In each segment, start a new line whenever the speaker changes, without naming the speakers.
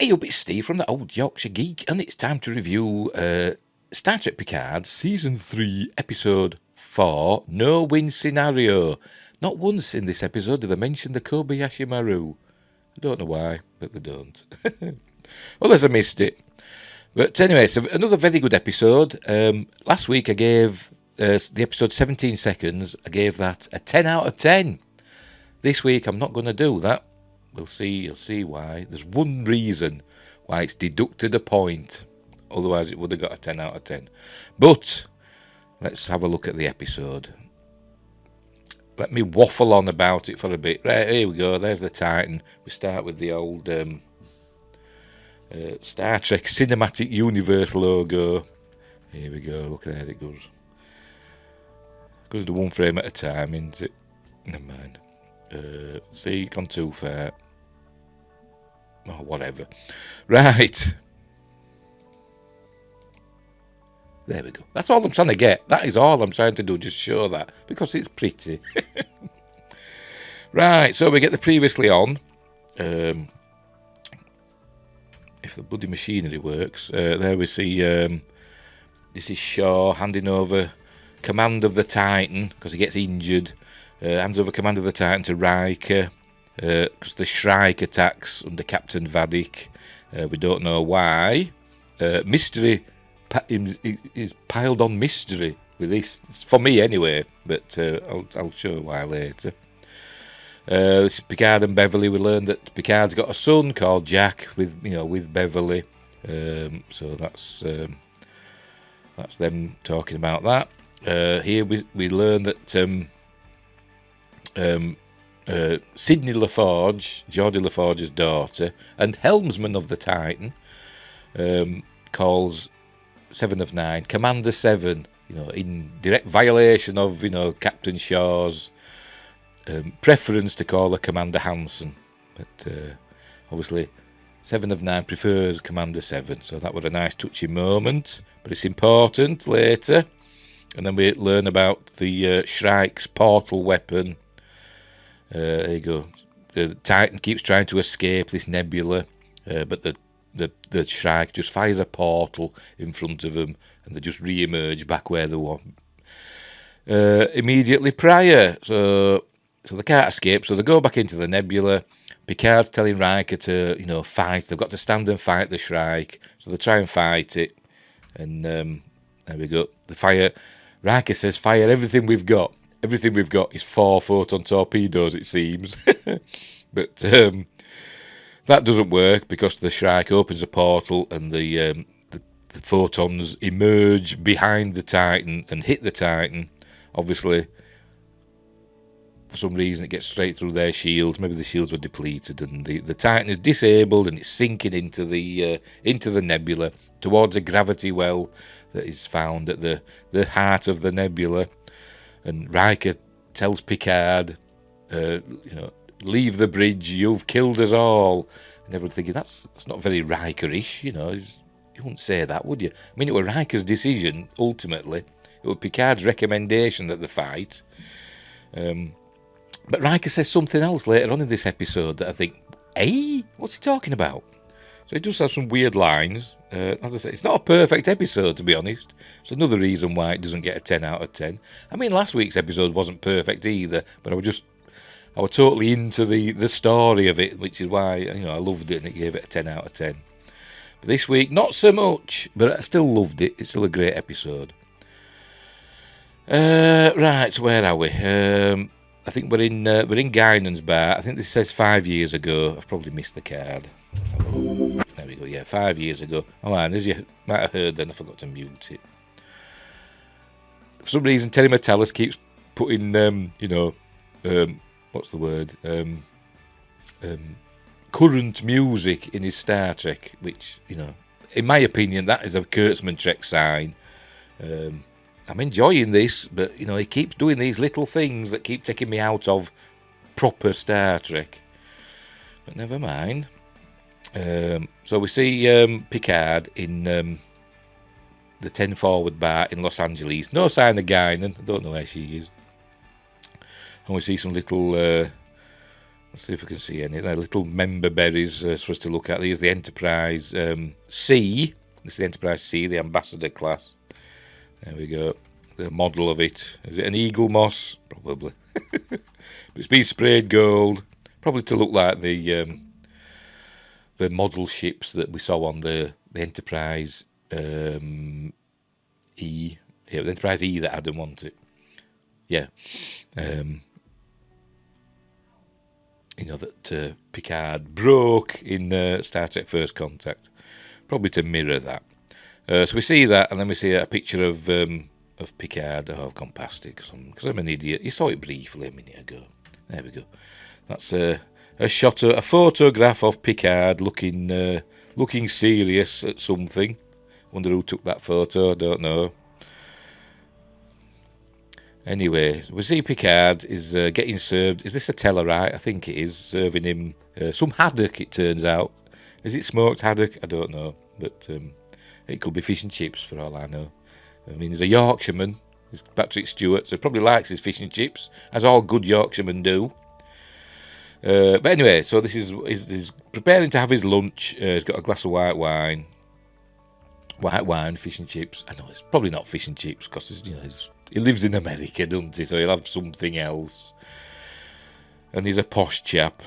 Hey up, it's Steve from the Old Yorkshire Geek, and it's time to review Star Trek Picard Season 3, Episode 4, No Win Scenario. Not once in this episode do they mention the Kobayashi Maru. I don't know why, but they don't. Unless I missed it. But anyway, it's another very good episode. Last week I gave the episode 17 seconds, I gave that a 10 out of 10. This week I'm not going to do that. We'll see, you'll see why. There's one reason why it's deducted a point. Otherwise it would have got a 10 out of 10. But let's have a look at the episode. Let me waffle on about it for a bit. Right, here we go. There's the Titan. We start with the old Star Trek Cinematic Universe logo. Here we go. Look, there it goes. Goes to one frame at a time, isn't it? Never mind. See, gone too far. Oh, whatever. Right. There we go. That's all I'm trying to get. That is all I'm trying to do. Just show that. Because it's pretty. Right. So we get the previously on. If the bloody machinery works. There we see. This is Shaw handing over command of the Titan. Because he gets injured. Hands over command of the Titan to Riker. Because the Shrike attacks under Captain Vadik. We don't know why. Mystery is piled on mystery with this, for me anyway, but I'll show why later. This is Picard and Beverly. We learned that Picard's got a son called Jack with Beverly. So that's them talking about that. Here we learn that Sydney LaForge, Geordie LaForge's daughter, and helmsman of the Titan, calls 7 of 9 Commander 7, in direct violation of Captain Shaw's preference to call her Commander Hansen. But obviously 7 of 9 prefers Commander 7, so that was a nice touching moment, but it's important later. And then we learn about the Shrike's portal weapon. There you go. The Titan keeps trying to escape this nebula, but the Shrike just fires a portal in front of them, and they just re-emerge back where they were immediately prior. So they can't escape. So they go back into the nebula. Picard's telling Riker to fight. They've got to stand and fight the Shrike. So they try and fight it, and there we go. The fire. Riker says, "Fire everything we've got." Everything we've got is 4 photon torpedoes, it seems. But that doesn't work because the Shrike opens a portal and the photons emerge behind the Titan and hit the Titan. Obviously, for some reason, it gets straight through their shields. Maybe the shields were depleted, and the Titan is disabled and it's sinking into the nebula towards a gravity well that is found at the heart of the nebula. And Riker tells Picard, leave the bridge, you've killed us all. And everyone's thinking, that's not very Riker-ish, you wouldn't say that, would you? I mean, it was Riker's decision, ultimately. It was Picard's recommendation that they fight. But Riker says something else later on in this episode that I think, what's he talking about? So he does have some weird lines. As I say, it's not a perfect episode, to be honest. It's another reason why it doesn't get a 10 out of 10. I mean, last week's episode wasn't perfect either, but I was totally into the story of it, which is why I loved it and it gave it a 10 out of 10. But this week, not so much, but I still loved it. It's still a great episode. Right, where are we? I think we're in Guinan's bar. I think this says 5 years ago. I've probably missed the card. Let's have a look. There we go, yeah, 5 years ago. Oh, and as you might have heard then, I forgot to mute it. For some reason, Terry Metalis keeps putting, what's the word? Current music in his Star Trek, which, in my opinion, that is a Kurtzman Trek sign. I'm enjoying this, but, he keeps doing these little things that keep taking me out of proper Star Trek. But never mind. So we see Picard in the 10 Forward bar in Los Angeles. No sign of Guinan. I don't know where she is. And we see some little Let's see if we can see any. They're little member berries for us to look at. Here's the Enterprise C. This is the Enterprise C, the Ambassador class. There we go. The model of it. Is it an eagle moss? Probably. But it's been sprayed gold. Probably to look like the model ships that we saw on the Enterprise E. Yeah, the Enterprise E that Adam wanted. Yeah. That Picard broke in Star Trek First Contact. Probably to mirror that. So we see that, and then we see a picture of Picard. Oh, I've gone past it because I'm an idiot. You saw it briefly a minute ago. There we go. That's a photograph of Picard looking serious at something. Wonder who took that photo. I don't know. Anyway, we see Picard is getting served. Is this a Tellarite? I think it is. Serving him some haddock, it turns out. Is it smoked haddock? I don't know. But it could be fish and chips for all I know. I mean, he's a Yorkshireman. He's Patrick Stewart, so he probably likes his fish and chips, as all good Yorkshiremen do. But anyway, so this is he's preparing to have his lunch. He's got a glass of white wine. White wine, fish and chips. I know it's probably not fish and chips because he lives in America, doesn't he? So he'll have something else. And he's a posh chap,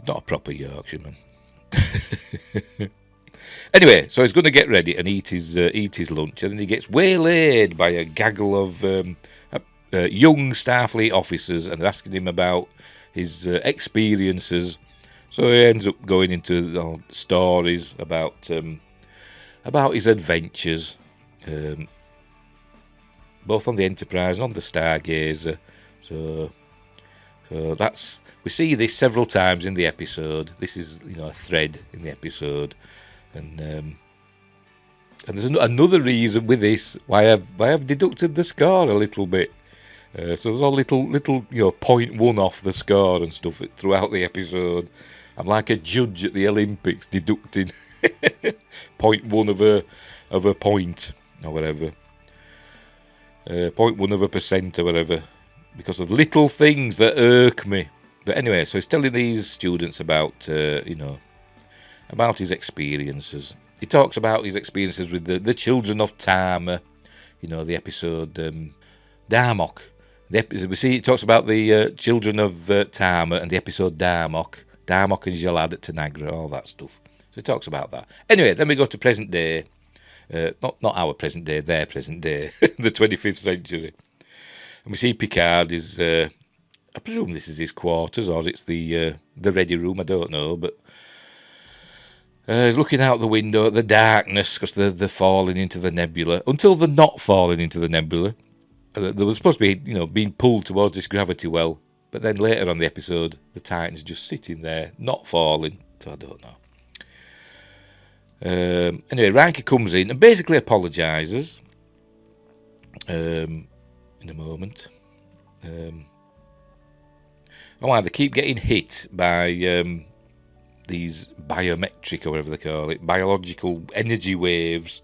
not a proper Yorkshireman. Anyway, so he's going to get ready and eat his lunch, and then he gets waylaid by a gaggle of young Starfleet officers, and they're asking him about his experiences. So he ends up going into stories about his adventures, both on the Enterprise and on the Stargazer. So that's, we see this several times in the episode. This is a thread in the episode, and there's another reason with this why I've deducted the score a little bit. So there's all little 0.1 off the score and stuff throughout the episode. I'm like a judge at the Olympics deducting 0.1 of a point or whatever, 0.1% or whatever, because of little things that irk me. But anyway, so he's telling these students about about his experiences. He talks about his experiences with the children of Tama, the episode Darmok. We see it talks about the children of Tama and the episode Darmok and Jalad at Tanagra, all that stuff. So he talks about that. Anyway, then we go to present day. Not our present day, their present day, the 25th century. And we see Picard is, I presume this is his quarters or it's the ready room, I don't know, but he's looking out the window at the darkness because they're falling into the nebula. Until they're not falling into the nebula. They were supposed to be, being pulled towards this gravity well, but then later on the episode, the Titan's just sitting there, not falling. So I don't know. Anyway, Riker comes in and basically apologises in a moment. They keep getting hit by these biometric, or whatever they call it, biological energy waves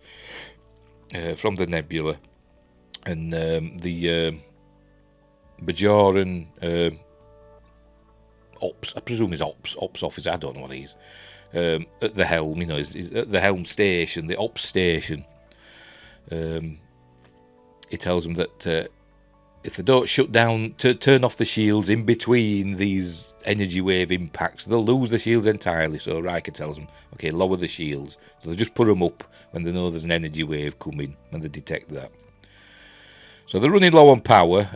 from the nebula. And the Bajoran ops, I presume he's ops officer, I don't know what he is, at the helm, is at the helm station, the ops station. He tells them that if they don't shut down, to turn off the shields in between these energy wave impacts, they'll lose the shields entirely. So Riker tells them, okay, lower the shields. So they just put them up when they know there's an energy wave coming, when they detect that. So they're running low on power.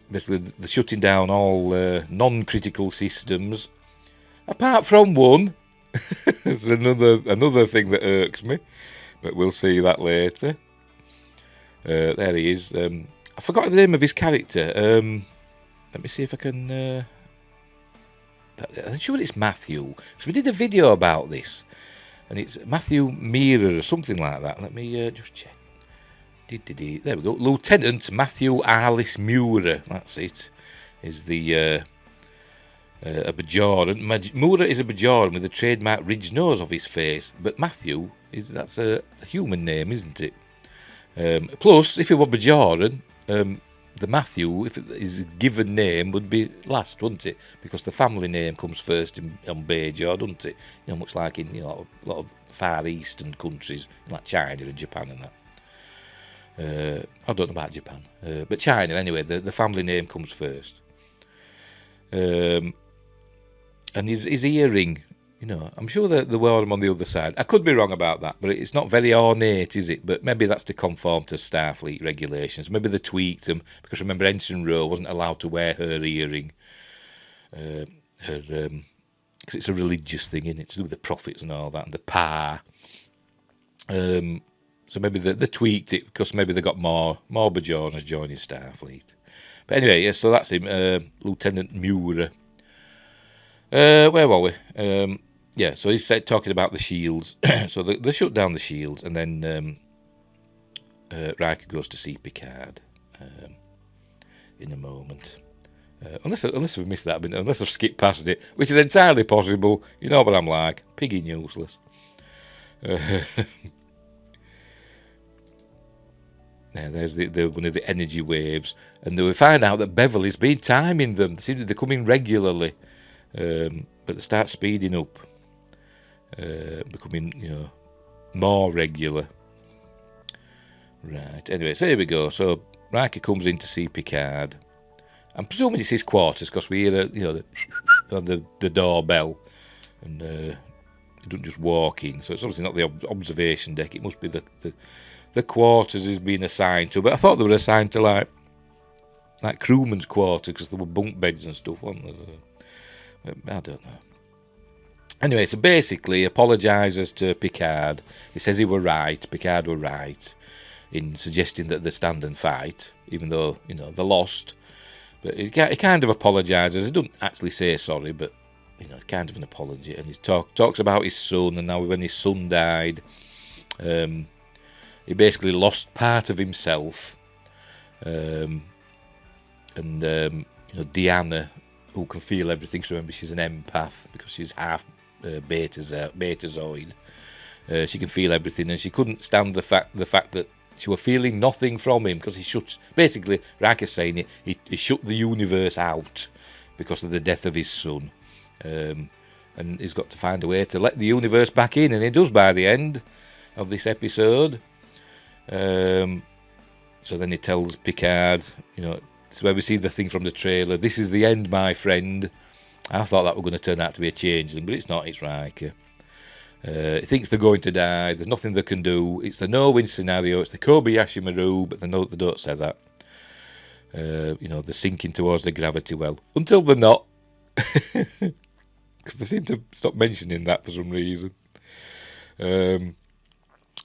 Basically, they're shutting down all non-critical systems, apart from one. It's another thing that irks me, but we'll see that later. There he is. I forgot the name of his character. Let me see if I can. I'm sure it's Matthew. So we did a video about this, and it's Matthew Mearer or something like that. Let me just check. There we go. Lieutenant Matthew Arliss Muir. That's it. Is the a Bajoran. Muir is a Bajoran with a trademark ridge nose of his face, but Matthew that's a human name, isn't it? Plus, if he were Bajoran, the the Matthew, if his given name, would be last, wouldn't it? Because the family name comes first on Bajor, doesn't it? Much like in a lot of Far Eastern countries, like China and Japan and that. I don't know about Japan, but China anyway. The family name comes first. And his earring, I'm sure they wore them on the other side. I could be wrong about that, but it's not very ornate, is it? But maybe that's to conform to Starfleet regulations. Maybe they tweaked them, because remember, Ensign Ro wasn't allowed to wear her earring. Because it's a religious thing, isn't it? To do with the prophets and all that, and the Pa. So maybe they tweaked it, because maybe they got more Bajorans joining Starfleet. But anyway, so that's him, Lieutenant Muir. Where were we? So he's talking about the shields. So they shut down the shields, and then Riker goes to see Picard in a moment. Unless we've missed that bit, unless I've skipped past it, which is entirely possible. You know what I'm like, piggy useless. There's the one of the energy waves, and we find out that Beverly's been timing them. They seem to be coming regularly, but they start speeding up, becoming more regular. Right. Anyway, so here we go. So Riker comes in to see Picard. I'm presuming it's his quarters, because we hear the doorbell, and he doesn't just walk in. So it's obviously not the observation deck. It must be the quarters he's been assigned to. But I thought they were assigned to like crewman's quarters, because there were bunk beds and stuff, weren't there? I don't know. Anyway, so basically he apologises to Picard. He says he were right, Picard were right, in suggesting that they stand and fight, even though, they lost. But he kind of apologises. He doesn't actually say sorry, but, kind of an apology. And he talks about his son, and now when his son died, he basically lost part of himself. And Deanna, who can feel everything, so remember she's an empath, because she's half betazoid. She can feel everything, and she couldn't stand the fact that she was feeling nothing from him, because he shut. Basically, Riker's saying he shut the universe out because of the death of his son, and he's got to find a way to let the universe back in, and he does by the end of this episode. So then he tells Picard, it's where we see the thing from the trailer. This is the end, my friend. I thought that were going to turn out to be a changeling, but it's not. It's Riker. He thinks they're going to die. There's nothing they can do. It's the no-win scenario. It's the Kobayashi Maru, but they don't say that. They're sinking towards the gravity well. Until they're not. Because they seem to stop mentioning that for some reason. And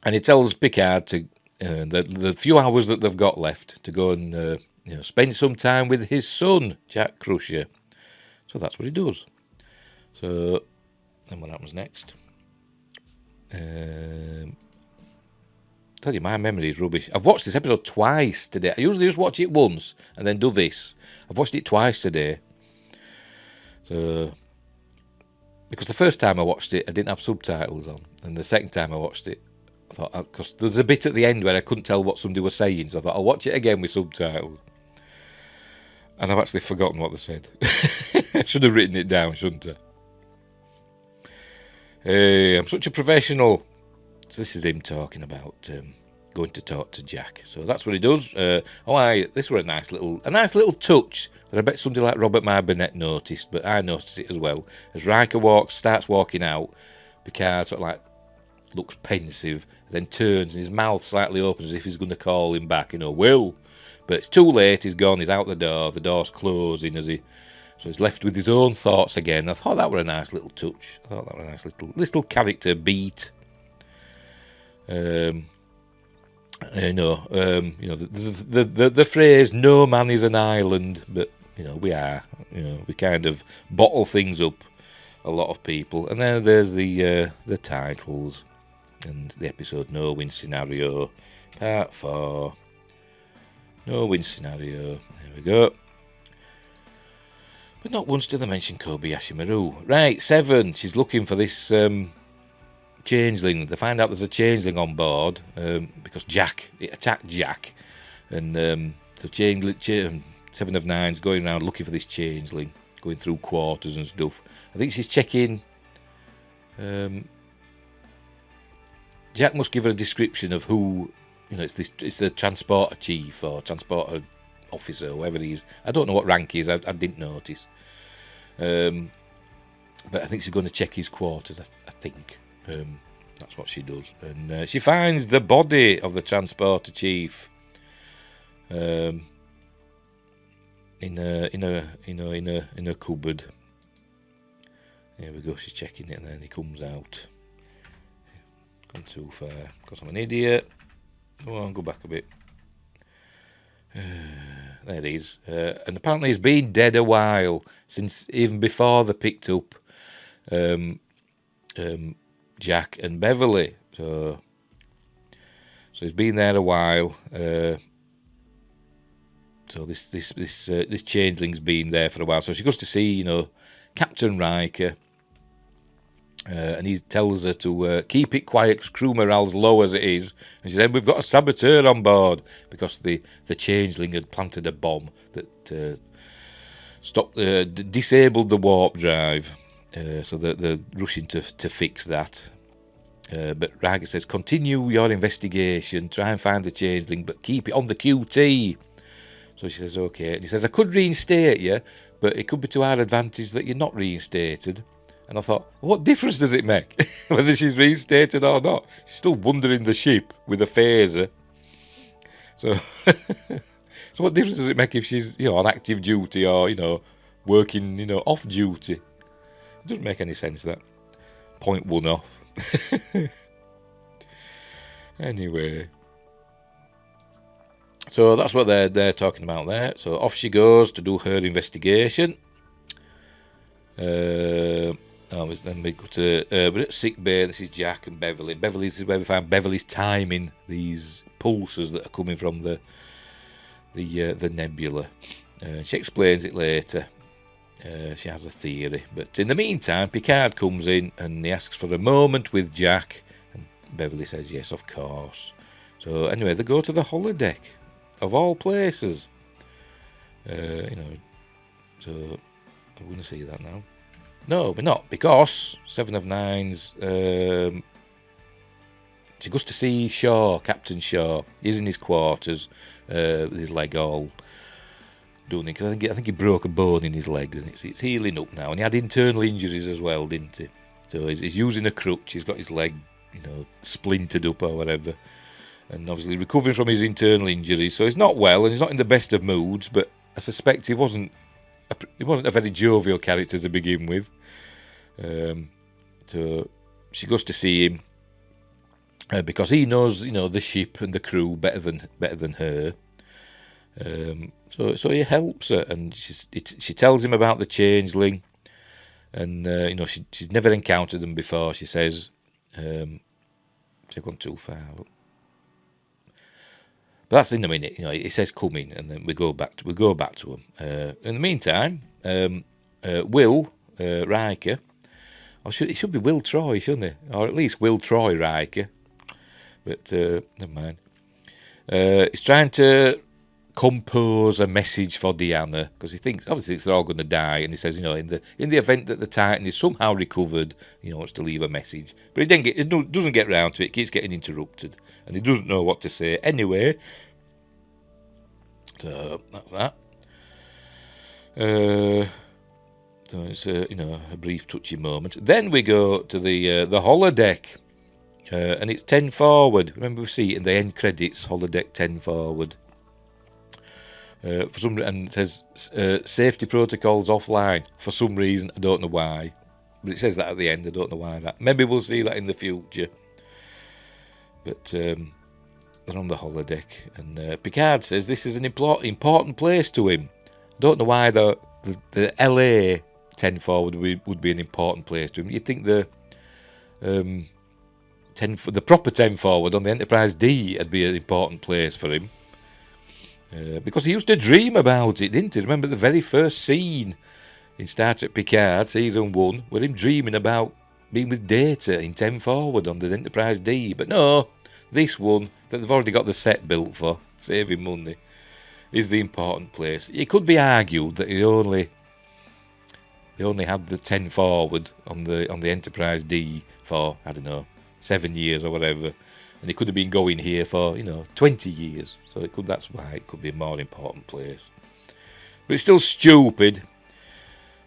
he tells Picard to the few hours that they've got left to go and spend some time with his son, Jack Crusher. So that's what he does. So then what happens next? Tell you, my memory is rubbish. I've watched this episode twice today. I usually just watch it once and then do this. I've watched it twice today. So, because the first time I watched it, I didn't have subtitles on, and the second time I watched it, I thought, because there's a bit at the end where I couldn't tell what somebody was saying, so I thought I'll watch it again with subtitles. And I've actually forgotten what they said. I should have written it down, shouldn't I? Hey, I'm such a professional. So this is him talking about going to talk to Jack. So that's what he does. This was a nice little touch that I bet somebody like Robert Marbinet noticed, but I noticed it as well. As Riker starts walking out, Picard sort of like looks pensive, then turns and his mouth slightly opens as if he's going to call him back. Will. But it's too late. He's gone. He's out the door. The door's closing so he's left with his own thoughts again. I thought that were a nice little touch. I thought that were a nice little character beat. There's the phrase "no man is an island," but we are. We kind of bottle things up. A lot of people, and then there's the titles and the episode "No Win Scenario," Part 4. No win scenario. There we go. But not once did they mention Kobayashi Maru. Right, 7. She's looking for this changeling. They find out there's a changeling on board because it attacked Jack. And So Seven of Nines going around looking for this changeling, going through quarters and stuff. I think she's checking. Jack must give her a description of who, it's the transporter chief or transporter officer, whoever he is. I don't know what rank he is. I didn't notice. But I think she's going to check his quarters. I think that's what she does, and she finds the body of the transporter chief. In a cupboard. Here we go. She's checking it, and then he comes out. Gone too far because I'm an idiot. Come on, go back a bit. There it is. And apparently he's been dead a while, since even before they picked up Jack and Beverly. So he's been there a while. So this changeling's been there for a while. So she goes to see, Captain Riker, and he tells her to keep it quiet because crew morale's low as it is. And she said, "We've got a saboteur on board," because the changeling had planted a bomb that disabled the warp drive. So they're rushing to fix that. But Riker says, "Continue your investigation. Try and find the changeling, but keep it on the QT." So she says, "Okay." And he says, "I could reinstate you, but it could be to our advantage that you're not reinstated." And I thought, what difference does it make whether she's reinstated or not? She's still wandering the ship with a phaser. So, so what difference does it make if she's, on active duty or, working, off duty? It doesn't make any sense, that. Point one off. Anyway. So that's what they're talking about there. So off she goes to do her investigation. Then we go to we're at sick bay. This is Jack and Beverly. This is where we find Beverly's timing these pulses that are coming from the nebula. She explains it later. She has a theory, but in the meantime, Picard comes in and he asks for a moment with Jack, and Beverly says yes, of course. So anyway, they go to the holodeck. Of all places, so I'm going to see that now. No, we're not, because Seven of Nines. She goes to see Shaw, Captain Shaw. He's in his quarters, with his leg all done. Because I think he broke a bone in his leg, and it's healing up now. And he had internal injuries as well, didn't he? So he's using a crutch. He's got his leg, splintered up or whatever. And obviously recovering from his internal injuries, so he's not well and he's not in the best of moods. But I suspect he wasn't a very jovial character to begin with. So she goes to see him because he knows, the ship and the crew better than her. So he helps her, and she tells him about the changeling, and she's never encountered them before. She says, "They've gone too far." Look. But that's in a minute. He says come in, and then we go back to him. In the meantime, Will Riker, it should be Will Troy, shouldn't it? Or at least Will Troy Riker. But never mind. He's trying to compose a message for Deanna because he thinks they're all going to die, and he says, in the event that the Titan is somehow recovered, he wants to leave a message, but he doesn't get round to it. It keeps getting interrupted, and he doesn't know what to say anyway. So that's that. So it's a brief touchy moment. Then we go to the holodeck, and it's 10 forward. Remember, we see it in the end credits, holodeck 10 forward. For some reason, and it says safety protocols offline. For some reason, I don't know why, but it says that at the end. I don't know why that. Maybe we'll see that in the future. But they're on the holodeck, and Picard says this is an important place to him. I don't know why the LA 10 forward would be an important place to him. You'd think the proper 10 forward on the Enterprise D would be an important place for him. Because he used to dream about it, didn't he? Remember the very first scene in Star Trek Picard, Season 1, with him dreaming about being with Data in 10 forward on the Enterprise D. But no, this one that they've already got the set built for, saving money. is the important place. It could be argued that he only had the 10 forward on the Enterprise D for, I don't know, 7 years or whatever, and he could have been going here for 20 years. So that's why it could be a more important place. But it's still stupid.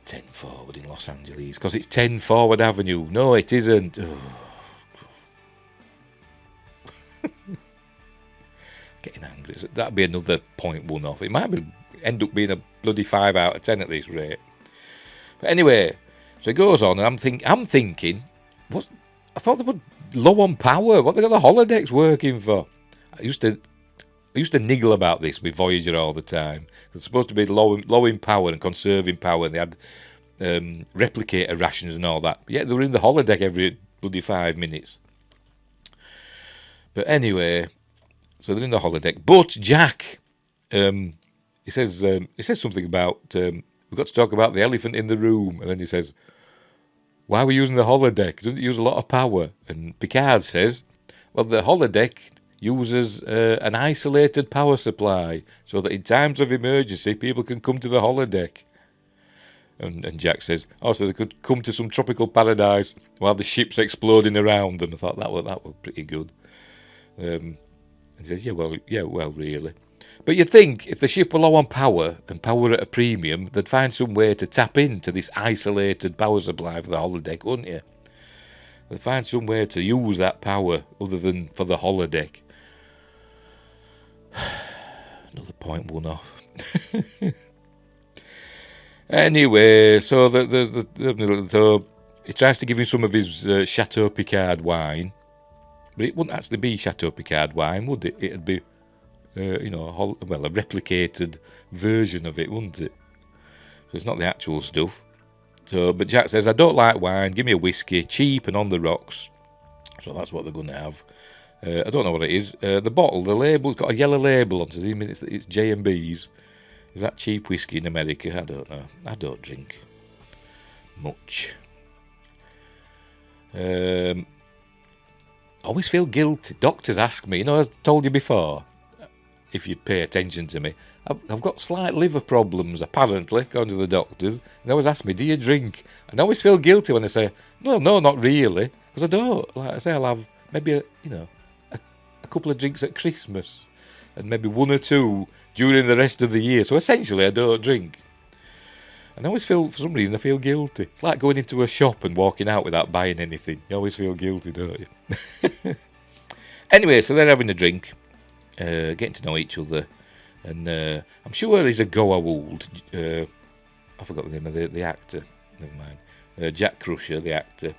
10 forward in Los Angeles because it's 10 Forward Avenue. No, it isn't. Getting angry. That'd be another 0.1 off. It might end up being a bloody 5 out of 10 at this rate. But anyway, so it goes on, and I'm thinking, I thought they were low on power. What they got the holodecks working for? I used to niggle about this with Voyager all the time. It's supposed to be low in power and conserving power, and they had replicator rations and all that. But yet they were in the holodeck every bloody 5 minutes. But anyway, so they're in the holodeck. But Jack, he says something about we've got to talk about the elephant in the room, and then he says, "Why are we using the holodeck? Doesn't it use a lot of power?" And Picard says, "Well, the holodeck uses an isolated power supply so that in times of emergency people can come to the holodeck." And Jack says, "Oh, so they could come to some tropical paradise while the ship's exploding around them." I thought that was pretty good. And he says, "Yeah, well, really." But you'd think if the ship were low on power and power at a premium, they'd find some way to tap into this isolated power supply for the holodeck, wouldn't you? They'd find some way to use that power other than for the holodeck. Another 0.1 off. Anyway, so so he tries to give him some of his Chateau Picard wine, but it wouldn't actually be Chateau Picard wine, would it? It'd be, a replicated version of it, wouldn't it? So it's not the actual stuff. So, but Jack says, "I don't like wine. Give me a whiskey, cheap and on the rocks." So that's what they're going to have. I don't know what it is. The bottle, the label's got a yellow label on it. I mean, it's J&B's. Is that cheap whiskey in America? I don't know. I don't drink much. I always feel guilty. Doctors ask me, I told you before, if you pay attention to me, I've got slight liver problems, apparently, according to the doctors. They always ask me, "Do you drink?" And I always feel guilty when they say, no, not really. Because I don't. Like I say, I'll have maybe a couple of drinks at Christmas and maybe one or two during the rest of the year. So essentially, I don't drink. And I always feel, for some reason, I feel guilty. It's like going into a shop and walking out without buying anything. You always feel guilty, don't you? Anyway, so they're having a drink, getting to know each other. And I'm sure he's a Goa'uld. I forgot the name of the actor. Never mind. Jack Crusher, the actor.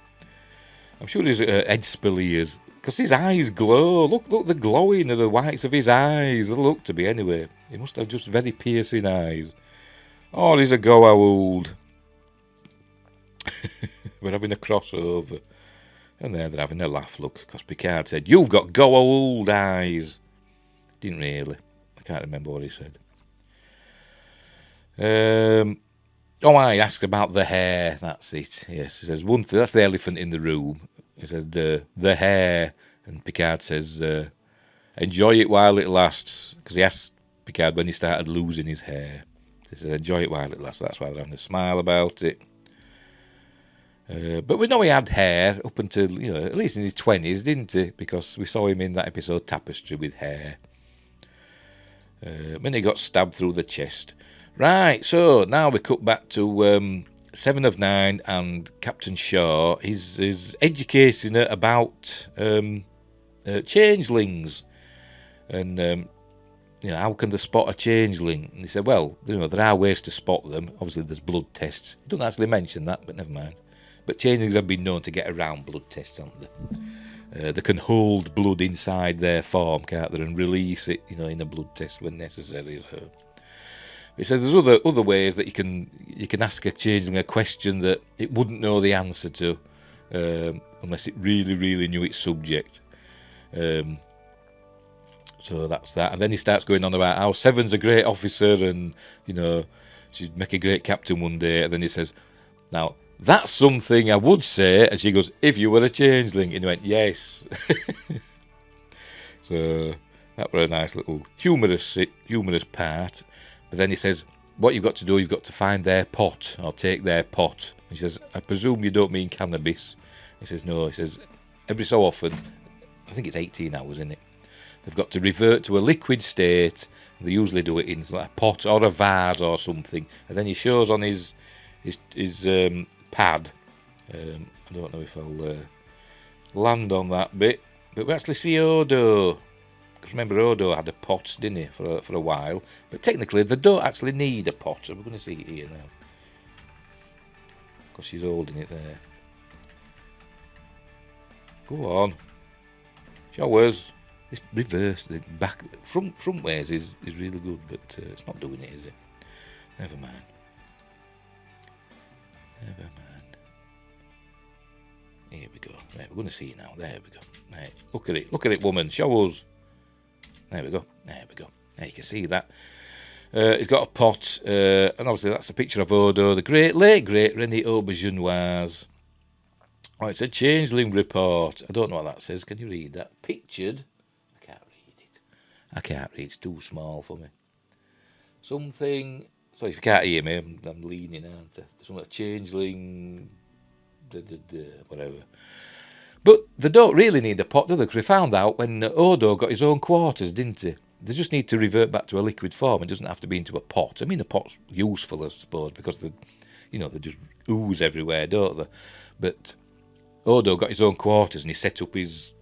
I'm sure he's Ed Spilliers. Because his eyes glow. Look, the glowing of the whites of his eyes. They look to be, anyway. He must have just very piercing eyes. Oh, he's a Goa'uld. We're having a crossover. And they're having a laugh, look. Because Picard said, "You've got Goa'uld eyes." Didn't really. I can't remember what he said. I asked about the hair. That's it. Yes, he says, one thing. That's the elephant in the room. He says, the hair. And Picard says, "Enjoy it while it lasts." Because he asked Picard when he started losing his hair. He said, "Enjoy it while it lasts." That's why they're having a smile about it. But we know he had hair up until, at least in his 20s, didn't he? Because we saw him in that episode Tapestry with hair. When he got stabbed through the chest. Right, so now we cut back to 7 of 9 and Captain Shaw. He's educating her about changelings. And, how can they spot a changeling? And he said, well, there are ways to spot them. Obviously, there's blood tests. He doesn't actually mention that, but never mind. But changelings have been known to get around blood tests, haven't they? They can hold blood inside their form, can't they, and release it, in a blood test when necessary. So he said there's other ways that you can ask a changeling a question that it wouldn't know the answer to unless it really, really knew its subject. So that's that. And then he starts going on about how Seven's a great officer and, she'd make a great captain one day. And then he says, "Now, that's something I would say." And she goes, "If you were a changeling." And he went, "Yes." So That were a nice little humorous part. But then he says, what you've got to do, you've got to find their pot, or take their pot. He says, I presume you don't mean cannabis. He says, no. He says, every so often, I think it's 18 hours, isn't it? They've got to revert to a liquid state. They usually do it in like a pot or a vase or something. And then he shows on his pad. I don't know if I'll land on that bit. But we actually see Odo. Because remember, Odo had a pot, didn't he, for a while. But technically, they don't actually need a pot. So we're going to see it here now. Because she's holding it there. Go on. Showers. This reverse, the back, front ways is really good, but it's not doing it, is it? Never mind. Never mind. Here we go. Right, we're going to see it now. There we go. Right, look at it. Look at it, woman. Show us. There we go. There we go. There you can see that. He's got a pot, and obviously that's a picture of Odo, the late great René Aubergenoise. Oh, it's a changeling report. I don't know what that says. Can you read that? Pictured. I can't read, it's too small for me. Something, sorry if you can't hear me, I'm leaning, aren't I? Something like changeling, whatever. But they don't really need a pot, do they? Because we found out when Odo got his own quarters, didn't he? They just need to revert back to a liquid form. It doesn't have to be into a pot. I mean, a pot's useful, I suppose, because they just ooze everywhere, don't they? But Odo got his own quarters and he set up his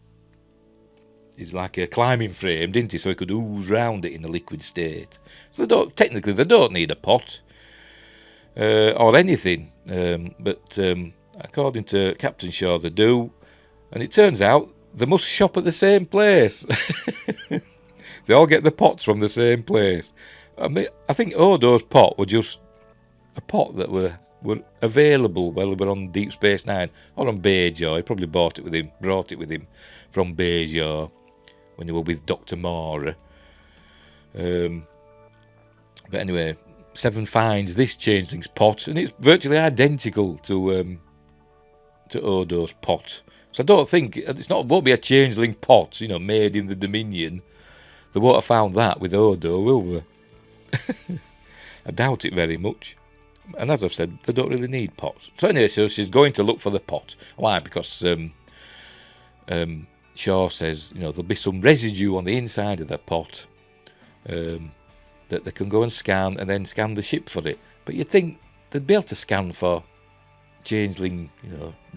like a climbing frame, didn't he? So he could ooze round it in a liquid state. So technically they don't need a pot or anything. But according to Captain Shaw, they do. And it turns out they must shop at the same place. They all get the pots from the same place. I think Odo's pot were just a pot that were available while we were on Deep Space Nine or on Bajor. He probably brought it with him from Bajor when they were with Dr. Mora. But anyway, Seven finds this changeling's pot, and it's virtually identical to Odo's pot. So I don't think won't be a changeling pot, made in the Dominion. They won't have found that with Odo, will they? I doubt it very much. And as I've said, they don't really need pots. So anyway, so she's going to look for the pot. Why? Because Shaw says, there'll be some residue on the inside of the pot that they can go and scan, and then scan the ship for it. But you'd think they'd be able to scan for changeling,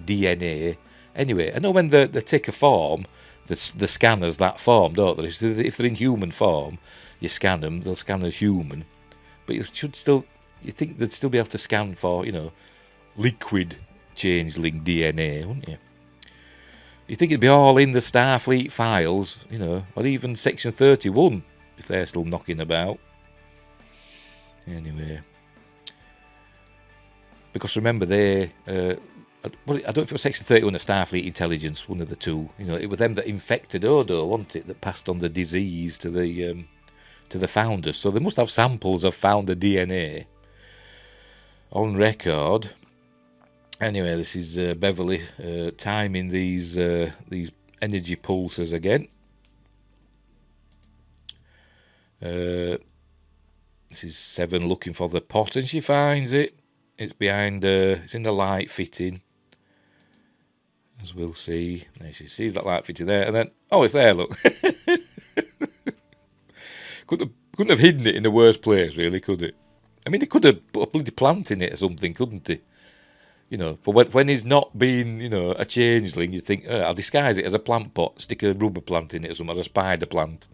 DNA. Anyway, I know when they take a form, the scanners that form, don't they? If they're in human form, you scan them, they'll scan as human. But you think they'd still be able to scan for, liquid changeling DNA, wouldn't you? You think it'd be all in the Starfleet files, or even Section 31, if they're still knocking about. Anyway. Because remember, I don't know if it was Section 31 or Starfleet Intelligence, one of the two. It was them that infected Odo, wasn't it, that passed on the disease to the founders. So they must have samples of founder DNA on record. Anyway, this is Beverly timing these energy pulses again. This is Seven looking for the pot, and she finds it. It's behind it's in the light fitting, as we'll see. There she sees that light fitting there, and then it's there. Look, couldn't have hidden it in the worst place, really, could it? I mean, he could have put a bloody plant in it or something, couldn't he? For when he's not being, a changeling, you think, I'll disguise it as a plant pot, stick a rubber plant in it or something, or a spider plant.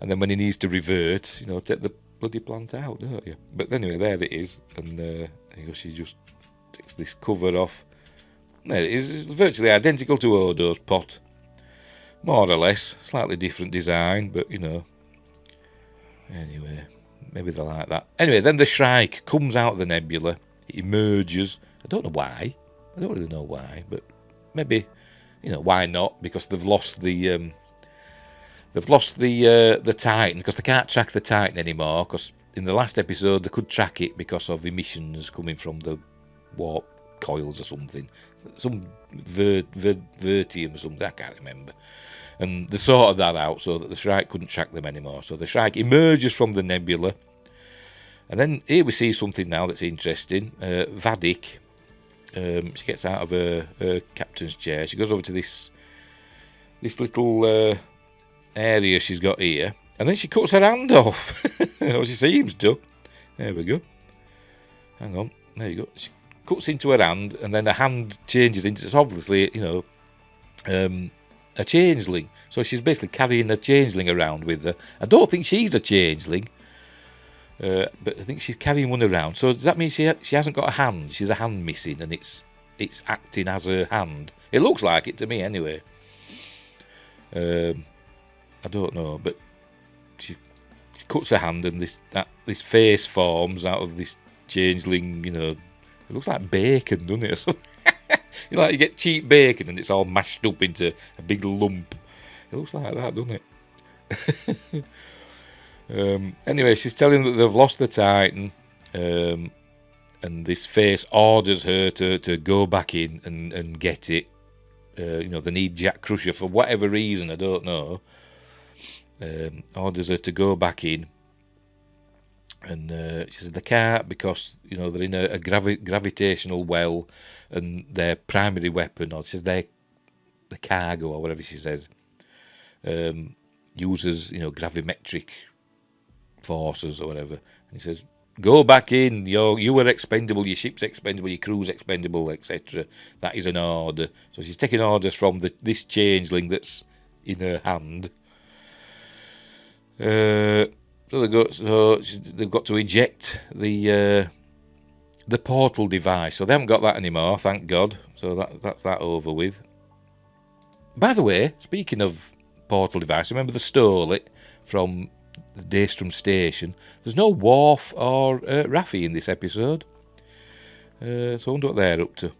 And then when he needs to revert, take the bloody plant out, don't you? But anyway, there it is. And she just takes this cover off. There it is. It's virtually identical to Odo's pot. More or less. Slightly different design, but, Anyway, maybe they like that. Anyway, then the Shrike comes out of the nebula. It emerges. I don't know why. I don't really know why, but maybe, why not? Because they've lost the Titan, because they can't track the Titan anymore. Because in the last episode they could track it because of emissions coming from the warp coils or something, some vertium or something. I can't remember. And they sorted that out so that the Shrike couldn't track them anymore. So the Shrike emerges from the nebula. And then here we see something now that's interesting. Vadik, she gets out of her captain's chair. She goes over to this little area she's got here. And then she cuts her hand off. Or she seems to. There we go. Hang on. There you go. She cuts into her hand, and then her hand changes into, it's obviously, a changeling. So she's basically carrying a changeling around with her. I don't think she's a changeling, but I think she's carrying one around. So does that mean she hasn't got a hand? She's a hand missing, and it's acting as her hand. It looks like it to me, anyway. I don't know, but she cuts her hand, and this face forms out of this changeling. It looks like bacon, doesn't it? You get cheap bacon and it's all mashed up into a big lump. It looks like that, doesn't it? Anyway, she's telling them that they've lost the Titan, and this face orders her to go back in and get it. They need Jack Crusher for whatever reason, I don't know. Orders her to go back in. And she says they can't because, they're in a gravitational well, and their primary weapon, or she says the cargo, or whatever she says, uses, gravimetric forces or whatever. And he says, go back in, you are expendable, your ship's expendable, your crew's expendable, etc. That is an order. So she's taking orders from this changeling that's in her hand. So they've got to eject the portal device. So they haven't got that anymore, thank God. So that's that over with. By the way, speaking of portal device, remember they stole it from the Daystrom station. There's no Worf or Raffi in this episode. So I wonder what they're up to.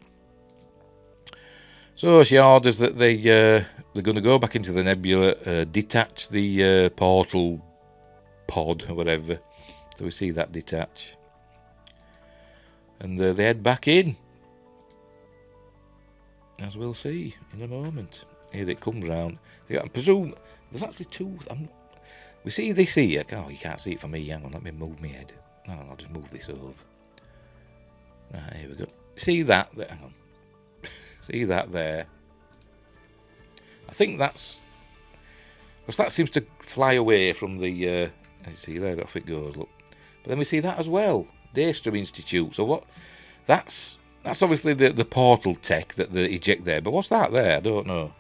So she orders that they're going to go back into the nebula, detach the portal pod or whatever. So we see that detach. And they head back in. As we'll see in a moment. Here it comes round. I presume there's actually two. We see this here. Oh, you can't see it for me. Hang on, let me move my head. No, I'll just move this over. Right, here we go. See that there? Hang on. See that there? I think that's... because that seems to fly away from the... you see there, off it goes, look. But then we see that as well. Daystrom Institute. So what... That's obviously the portal tech that they eject there. But what's that there? I don't know.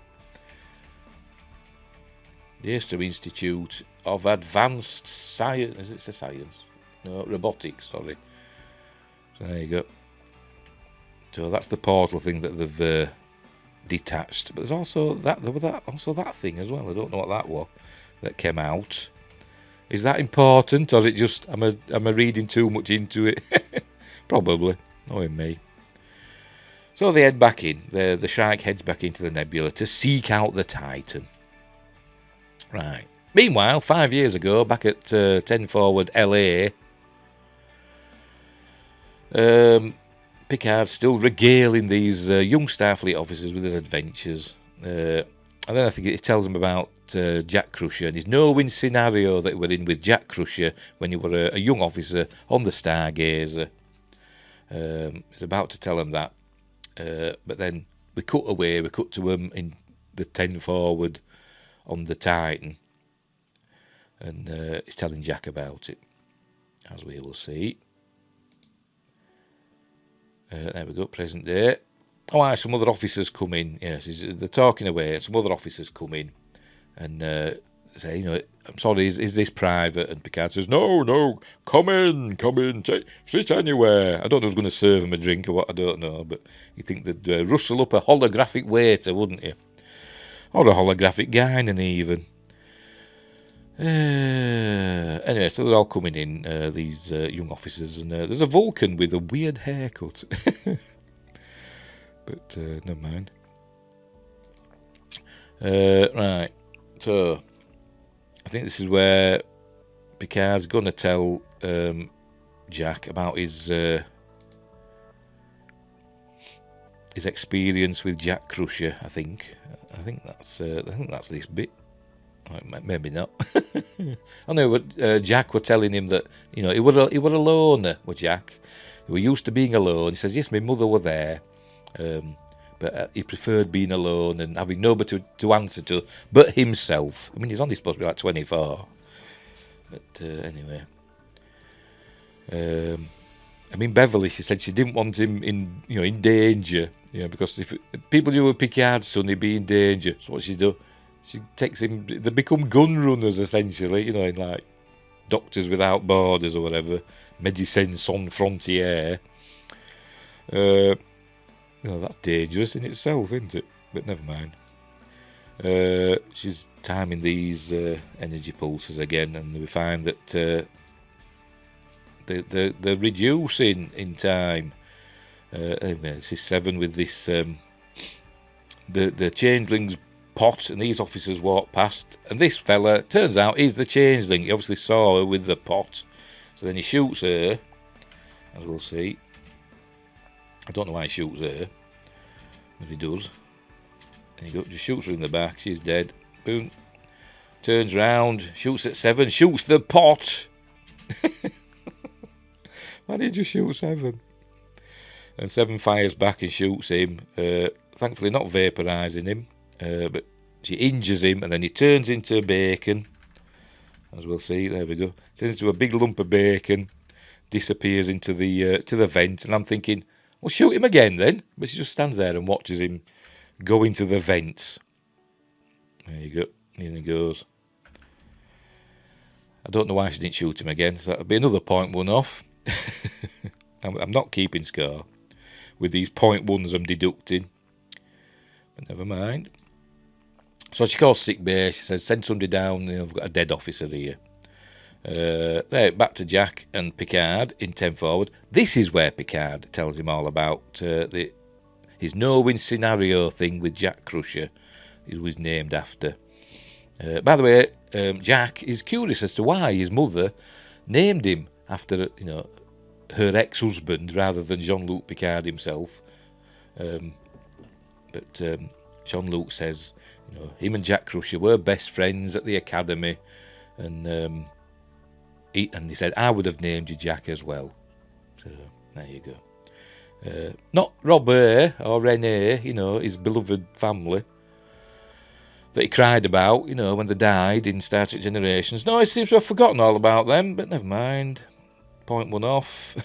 Daystrom Institute of Advanced Science. Is it science? No, robotics, sorry. So there you go. So that's the portal thing that they've detached. But there's also that thing as well. I don't know what that was that came out. Is that important, or is it just am I reading too much into it? Probably, knowing me. So they head back in. The Shrike heads back into the nebula to seek out the Titan. Right. Meanwhile, 5 years ago, back at 10 Forward LA, Picard's still regaling these young Starfleet officers with his adventures. And then I think it tells them about Jack Crusher and his no-win scenario that we're in with Jack Crusher when you were a young officer on the Stargazer. It's about to tell him that. But then we cut to him in the 10 Forward on the Titan. And it's telling Jack about it, as we will see. There we go, present day. Oh, some other officers come in. Yes, they're talking away. Some other officers come in and say, I'm sorry, is this private? And Picard says, no, come in, sit anywhere. I don't know who's going to serve him a drink or what, I don't know, but you'd think they'd rustle up a holographic waiter, wouldn't you? Or a holographic guinan even. Anyway, so they're all coming in, these young officers, and there's a Vulcan with a weird haircut. But never mind. Right, so I think this is where Picard's going to tell Jack about his his experience with Jack Crusher. I think that's this bit. Maybe not. I know, but Jack were telling him that he were a loner with Jack. He were used to being alone. He says, yes, my mother were there, but he preferred being alone and having nobody to answer to but himself. I mean, he's only supposed to be like 24. But anyway. I mean, Beverly, she said she didn't want him in danger, because if people knew Picard's son, he'd be in danger. So what she do? She takes him. They become gun runners essentially, in like Doctors Without Borders or whatever, Médecins Sans Frontières. That's dangerous in itself, isn't it? But never mind. She's timing these energy pulses again, and we find that they're reducing in time. Anyway, this is 7 with this the changeling's pot, and these officers walk past, and this fella turns out is the changeling. He obviously saw her with the pot, so then he shoots her, as we'll see. I don't know why he shoots her, but he does. And he just shoots her in the back. She's dead. Boom. Turns round, shoots at 7, shoots the pot. Why did you shoot 7? And 7 fires back and shoots him. Thankfully not vaporising him, but she injures him, and then he turns into bacon, as we'll see. There we go. Turns into a big lump of bacon, disappears into the vent, and I'm thinking, well, shoot him again then. But she just stands there and watches him go into the vents. There you go. In he goes. I don't know why she didn't shoot him again. So that'll be another 0.1 off. I'm not keeping score with these 0.1s I'm deducting. But never mind. So she calls sick bay. She says, send somebody down. I've got a dead officer here. Right, back to Jack and Picard in 10 forward. This is where Picard tells him all about his no-win scenario thing with Jack Crusher. He was named after. By the way, Jack is curious as to why his mother named him after, her ex-husband rather than Jean-Luc Picard himself. But Jean-Luc says, him and Jack Crusher were best friends at the academy, and he said, I would have named you Jack as well. So there you go. Not Robert or Renee, his beloved family that he cried about, when they died in Star Trek Generations. No, he seems to have forgotten all about them, but never mind. 0.1 off.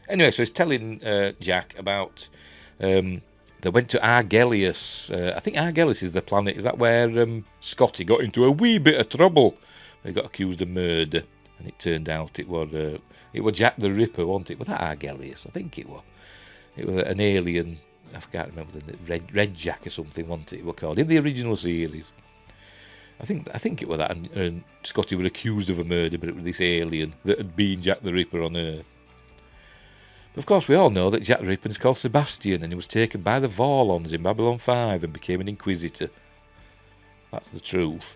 Anyway, so he's telling Jack about they went to Argelius. I think Argelius is the planet. Is that where Scotty got into a wee bit of trouble? He got accused of murder, and it turned out it was Jack the Ripper, wasn't it? Was that Argelius? I think it was. It was an alien. I can't remember the Red Jack or something, wasn't it? It was called in the original series. I think it was that, and Scotty was accused of a murder, but it was this alien that had been Jack the Ripper on Earth. But of course, we all know that Jack the Ripper is called Sebastian, and he was taken by the Vorlons in Babylon 5 and became an Inquisitor. That's the truth.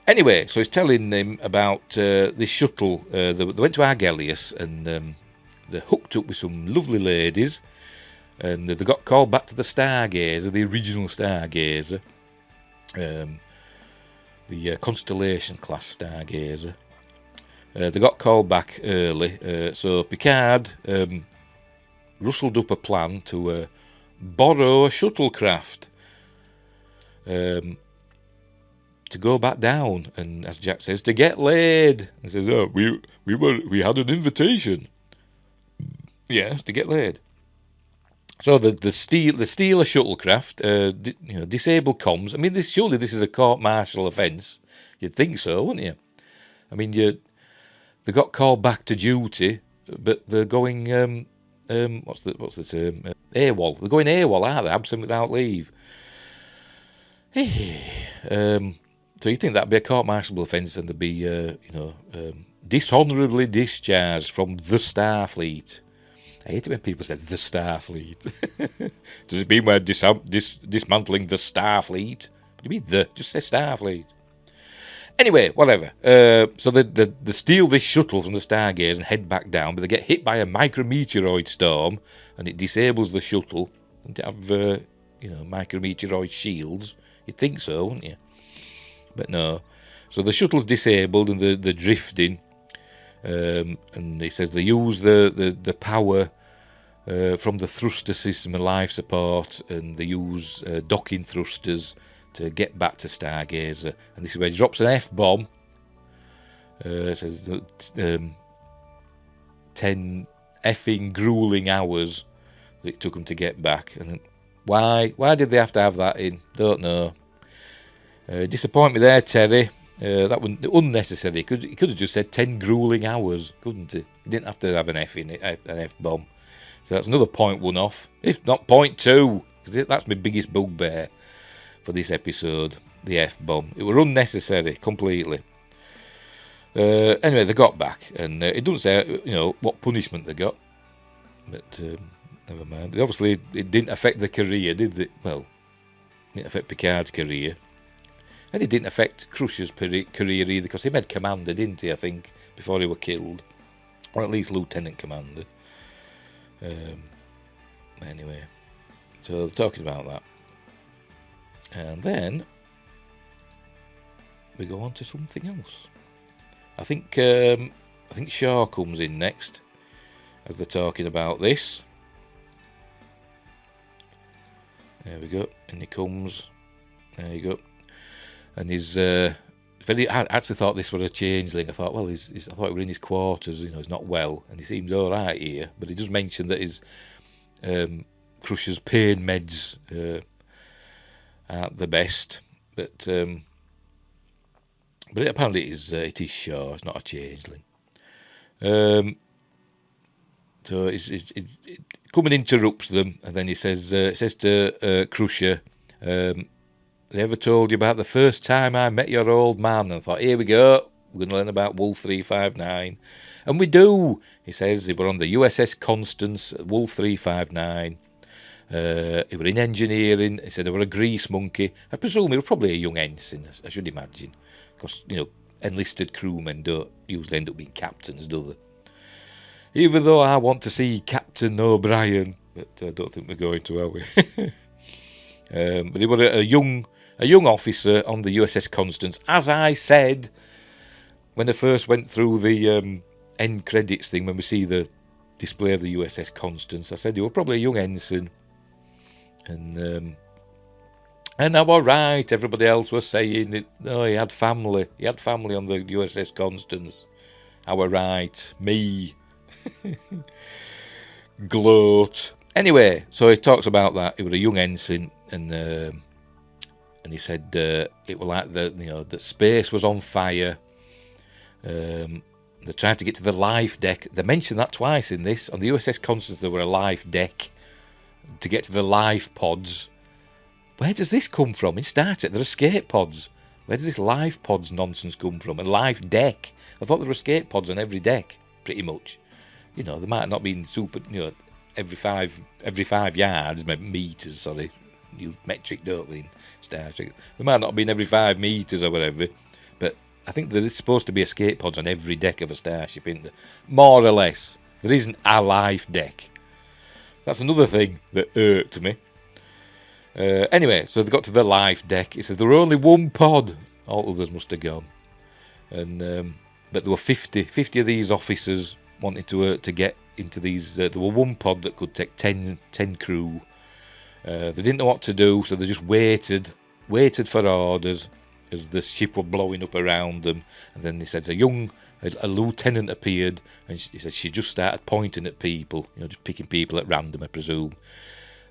Anyway, so he's telling them about this shuttle. They went to Argelius, and they hooked up with some lovely ladies, and they got called back to the Stargazer, the original Stargazer, the Constellation class Stargazer. They got called back early, so Picard rustled up a plan to borrow a shuttlecraft to go back down, and as Jack says, to get laid. He says, "Oh, we had an invitation, yeah, to get laid." So the steal a shuttlecraft, disable comms. I mean, surely this is a court-martial offence. You'd think so, wouldn't you? I mean, they got called back to duty, but they're going what's the term? AWOL. They're going AWOL, aren't they? Absent without leave. So you think that'd be a court-martial offence, and they'd be dishonourably discharged from the Starfleet. I hate it when people say the Starfleet. Does it mean we're dismantling the Starfleet? What do you mean the? Just say Starfleet. Anyway, whatever. So they steal this shuttle from the Stargaze and head back down, but they get hit by a micrometeoroid storm, and it disables the shuttle. And to have, micrometeoroid shields, you'd think so, wouldn't you? But no. So the shuttle's disabled and they're drifting. And he says they use the power from the thruster system and life support, and they use docking thrusters to get back to Stargazer. And this is where he drops an F-bomb. It says 10 effing grueling hours that it took them to get back. And why did they have to have that in? Don't know. Disappoint me there, Terry. That was unnecessary. He could have just said 10 grueling hours, couldn't he? He didn't have to have an F in it, an F-bomb. So that's another point one off, if not point two, because that's my biggest bugbear for this episode, the F-bomb. It was unnecessary, completely. Anyway, they got back, and it doesn't say, what punishment they got, but never mind. Obviously, it didn't affect the career, did it? Well, it didn't affect Picard's career. And it didn't affect Crusher's career either, because he made commander, didn't he, I think, before he was killed. Or at least lieutenant commander. Anyway, so they're talking about that. And then we go on to something else. I think Shaw comes in next as they're talking about this. There we go. And he comes. There you go. And he's I actually thought this was a changeling. I thought, well, I thought he was in his quarters. He's not well, and he seems all right here. But he does mention that his Crusher's pain meds aren't the best. But apparently it is Shaw. It's not a changeling. So he's coming interrupts them, and then he says to Crusher. They ever told you about the first time I met your old man? And I thought, here we go. We're going to learn about Wolf 359. And we do. He says they were on the USS Constance, Wolf 359. He were in engineering. He said they were a grease monkey. I presume he was probably a young ensign, I should imagine. Because, enlisted crewmen don't usually end up being captains, do they? Even though I want to see Captain O'Brien. But I don't think we're going to, are we? But he was a young officer on the USS Constance. As I said when I first went through the end credits thing, when we see the display of the USS Constance, I said he was probably a young ensign. And I was right. Everybody else was saying it. No, he had family. He had family on the USS Constance. I was right. Me. Gloat. Anyway, so he talks about that. He was a young ensign, and he said it was like that space was on fire. They tried to get to the life deck. They mentioned that twice in this. On the USS Constance, there were a life deck to get to the life pods. Where does this come from? In Star Trek, there are escape pods. Where does this life pods nonsense come from? A life deck. I thought there were escape pods on every deck, pretty much. They might not be super. Every five yards, meters. Sorry, use metric, don't we? In Star Trek, they might not be in every 5 meters or whatever. But I think there is supposed to be escape pods on every deck of a starship, isn't there? More or less. There isn't a life deck. That's another thing that irked me. Anyway, so they got to the life deck. He said there were only one pod. All others must have gone. And but there were 50 of these officers wanting to get into these. There were one pod that could take 10 crew. They didn't know what to do, so they just waited for orders as the ship was blowing up around them. And then he says a lieutenant appeared, and he said she just started pointing at people, just picking people at random, I presume.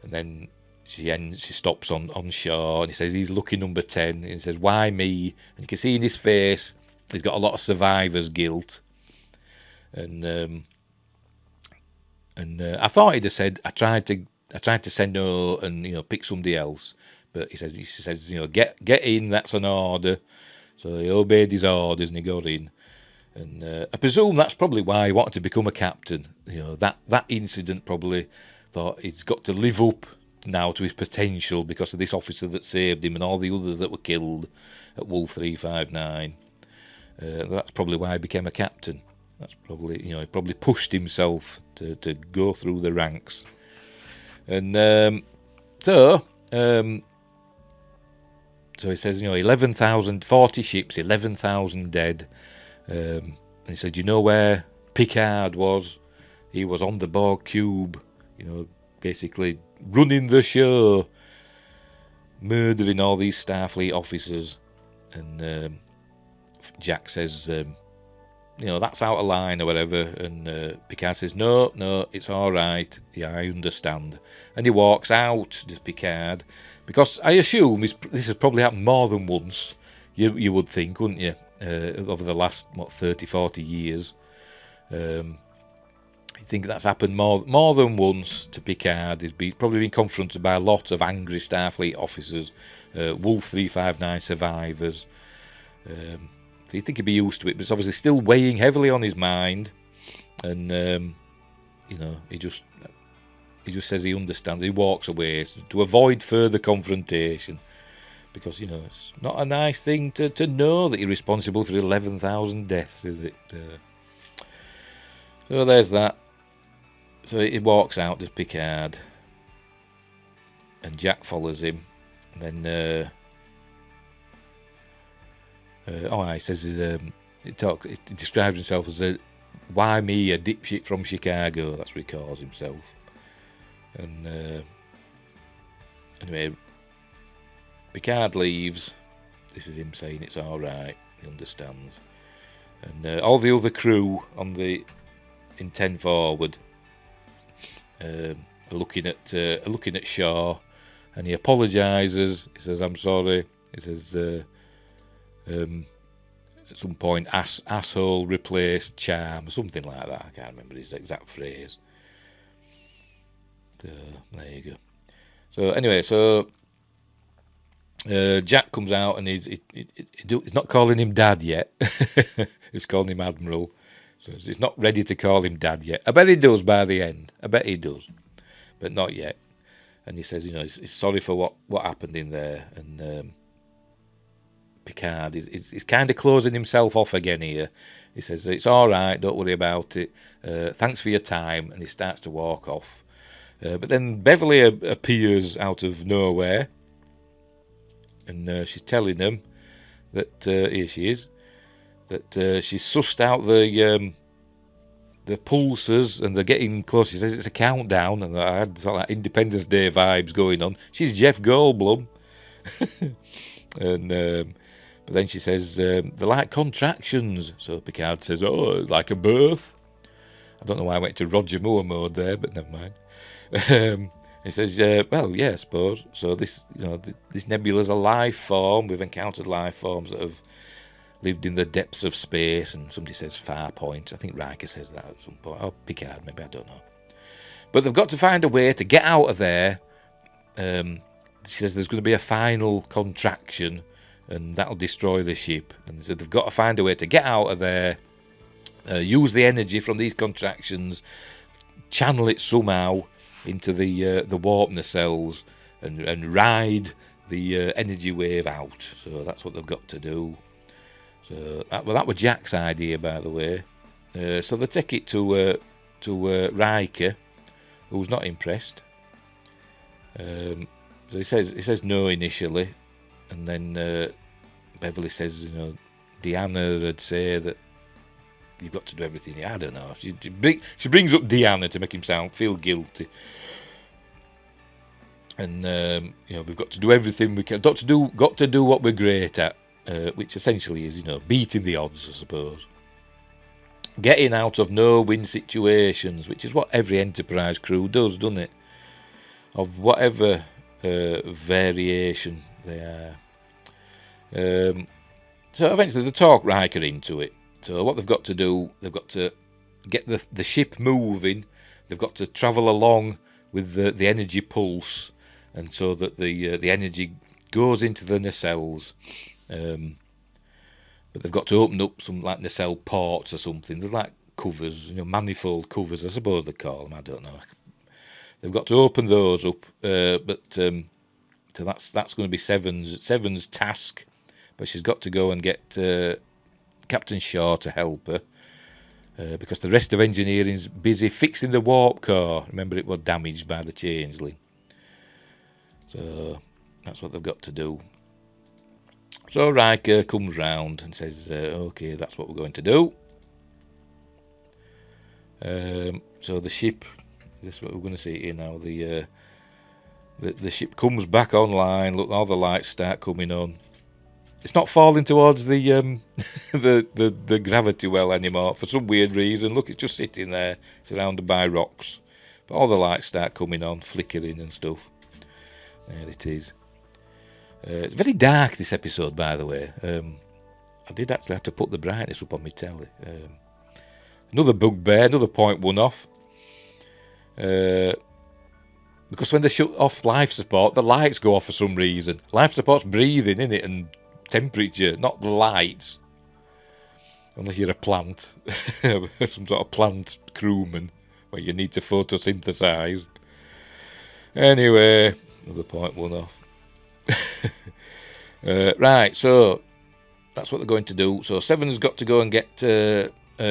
And then she stops on shore, and he says he's lucky number 10. And he says, why me? And you can see in his face he's got a lot of survivor's guilt. And I thought he'd have said I tried to say no and pick somebody else, but he says get in, that's an order. So he obeyed his orders and he got in. And I presume that's probably why he wanted to become a captain. That incident probably thought he's got to live up now to his potential because of this officer that saved him and all the others that were killed at Wolf 359. That's probably why he became a captain. That's probably, he probably pushed himself to go through the ranks. And so he says, 40 ships, 11,000 dead. He said, you know where Picard was? He was on the Borg cube, basically running the show, murdering all these Starfleet officers. And Jack says, that's out of line or whatever. And Picard says, no, it's all right. Yeah, I understand. And he walks out, does Picard, because I assume this has probably happened more than once. You would think, wouldn't you? Over the last 30, 40 years. I think that's happened more than once to Picard. He's probably been confronted by a lot of angry Starfleet officers, Wolf 359 survivors. So you think he'd be used to it, but it's obviously still weighing heavily on his mind. And he just says he understands. He walks away to avoid further confrontation, because it's not a nice thing to know that you're responsible for 11,000 deaths, is it? So there's that. So he walks out, does Picard, and Jack follows him. And then, he says he describes himself as why me, a dipshit from Chicago. That's what he calls himself. And anyway, Picard leaves. This is him saying it's all right. He understands. And all the other crew in 10 Forward are looking at Shaw, and he apologises. He says, "I'm sorry." He says, at some point, asshole replaced charm, or something like that. I can't remember his exact phrase. So there you go. So anyway, Jack comes out, and he's not calling him Dad yet. He's calling him Admiral. So he's not ready to call him Dad yet. I bet he does by the end. I bet he does, but not yet. And he says, he's sorry for what happened in there. And Picard is kind of closing himself off again here. He says, it's all right, don't worry about it. Thanks for your time. And he starts to walk off. But then Beverly appears out of nowhere. And she's telling them that, here she is, that she's sussed out the pulses, and they're getting close. She says it's a countdown, and I had sort of like Independence Day vibes going on. She's Jeff Goldblum. And but then she says, they're like contractions. So Picard says, like a birth. I don't know why I went to Roger Moore mode there, but never mind. He says, well, yeah, I suppose. So this nebula's a life form. We've encountered life forms that have lived in the depths of space, and somebody says far point. I think Riker says that at some point. Oh, Picard, maybe, I don't know. But they've got to find a way to get out of there. She says there's going to be a final contraction, and that'll destroy the ship. And so they've got to find a way to get out of there, use the energy from these contractions, channel it somehow into the warp nacelles, and ride the energy wave out. So that's what they've got to do. So that was Jack's idea, by the way. So they take it to Riker, who's not impressed. So he says no initially, and then Beverly says, Deanna would say that you've got to do everything. I don't know. She brings up Deanna to make him feel guilty. And we've got to do everything we can. Got to do what we're great at. Which essentially is, beating the odds, I suppose. Getting out of no-win situations, which is what every Enterprise crew does, doesn't it? Of whatever variation they are. So eventually they talk Riker into it. So what they've got to do, they've got to get the ship moving. They've got to travel along with the energy pulse, and so that the energy goes into the nacelles. But they've got to open up some like nacelle ports or something. There's like covers, manifold covers, I suppose they call them. I don't know. They've got to open those up, but so that's going to be Seven's task. But she's got to go and get Captain Shaw to help her because the rest of engineering's busy fixing the warp core. Remember, it was damaged by the changeling. So that's what they've got to do. So Riker comes round and says, okay, that's what we're going to do. So the ship, this is what we're going to see here now. The ship comes back online. Look, all the lights start coming on. It's not falling towards the the gravity well anymore for some weird reason. Look, it's just sitting there, surrounded by rocks. But all the lights start coming on, flickering and stuff. There it is. It's very dark, this episode, by the way. I did actually have to put the brightness up on my telly. Another bugbear, another 0.1 off. Because when they shut off life support, the lights go off for some reason. Life support's breathing, innit, and temperature, not the lights. Unless you're a plant. Some sort of plant crewman, where you need to photosynthesize. Anyway, another 0.1 off. Right, so that's what they're going to do. So Seven's got to go and get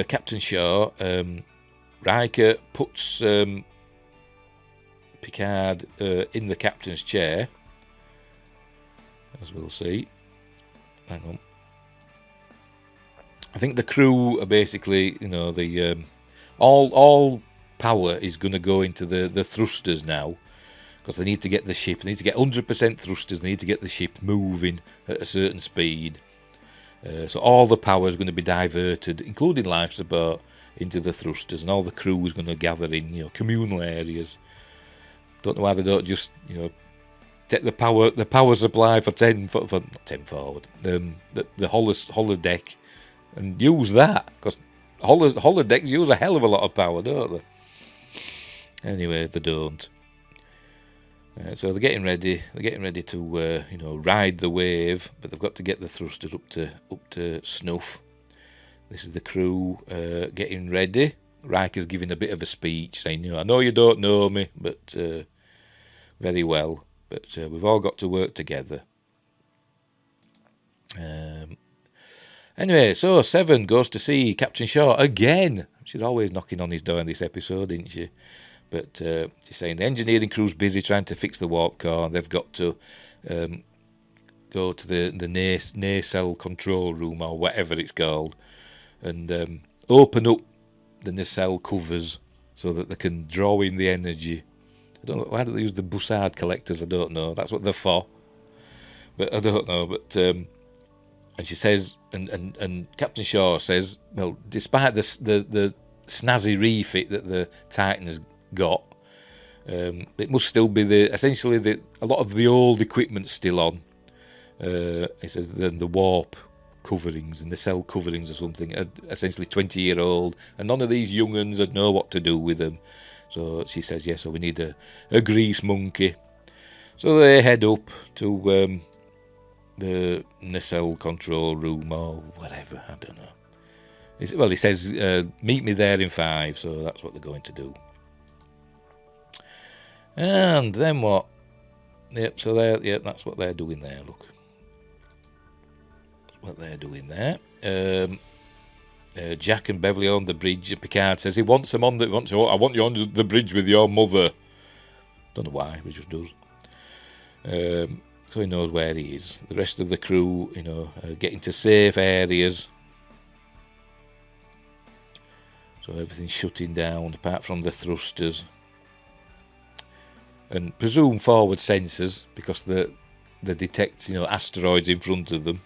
Captain Shaw. Riker puts Picard in the captain's chair, as we'll see. Hang on. I think the crew are basically, you know, the all power is going to go into the thrusters now, because they need to get the ship. They need to get 100% thrusters. They need to get the ship moving at a certain speed. So all the power is going to be diverted, including life support, into the thrusters, and all the crew is going to gather in, you know, communal areas. Don't know why they don't just, you know, take the power supply for 10 forward, the holodeck, and use that, because holodecks use a hell of a lot of power, don't they? Anyway, they don't. So they're getting ready. They're getting ready to, you know, ride the wave, but they've got to get the thrusters up to snuff. This is the crew getting ready. Riker's giving a bit of a speech, saying, you know, I know you don't know me, but very well. But we've all got to work together. Anyway, so Seven goes to see Captain Shaw again. She's always knocking on his door in this episode, isn't she? But she's saying the engineering crew's busy trying to fix the warp core. They've got to go to the nacelle control room, or whatever it's called, and open up the nacelle covers so that they can draw in the energy. I don't know, why do they use the Bussard collectors? I don't know. That's what they're for. But I don't know. But and she says, and Captain Shaw says, well, despite the snazzy refit that the Titan has got, it must still be essentially a lot of the old equipment still on. He says the warp coverings and the cell coverings or something are essentially 20-year-old, and none of these young uns would know what to do with them. So she says, yes, so we need a grease monkey. So they head up to the nacelle control room or whatever, I don't know. Well, he says, meet me there in 5, so that's what they're going to do. And then what? Yep, so that's what they're doing there, look. That's what they're doing there. Jack and Beverly on the bridge, and Picard says he wants them on I want you on the bridge with your mother. Don't know why, he just does. So he knows where he is. The rest of the crew, you know, getting to safe areas. So everything's shutting down, apart from the thrusters. And presume forward sensors, because they detect, you know, asteroids in front of them.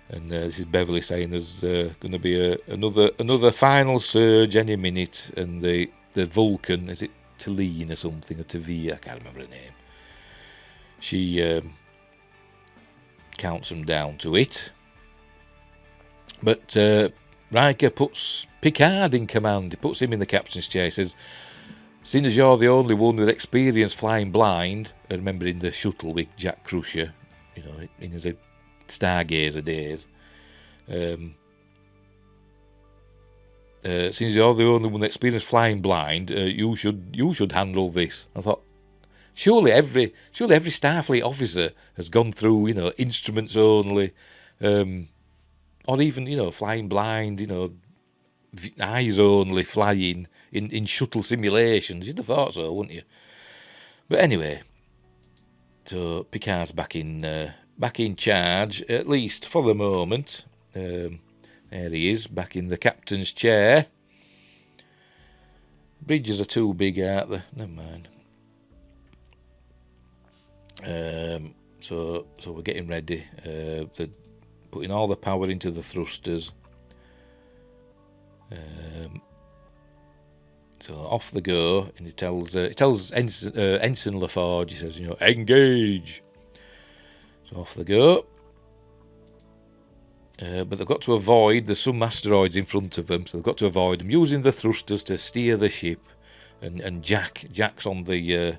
And this is Beverly saying there's going to be another final surge any minute, and the Vulcan, is it Talene or something, or Tavia, I can't remember her name. She counts them down to it. But Riker puts Picard in command. He puts him in the captain's chair. He says, seeing as you're the only one with experience flying blind, I remember in the shuttle with Jack Crusher, you know, in his stargazer days, since you're the only one with experience flying blind, you should handle this. I thought, surely every Starfleet officer has gone through, you know, instruments only, or even, flying blind, eyes only flying in shuttle simulations. You'd have thought so, wouldn't you? But anyway, so Picard's back in charge, at least for the moment. There he is, back in the captain's chair. Bridges are too big, aren't they? Never mind. So we're getting ready. They're putting all the power into the thrusters. So off they go, and he tells Ensign LaForge. He says, engage. So off they go. But they've got to avoid. There's some asteroids in front of them, so they've got to avoid them, using the thrusters to steer the ship. And Jack's on the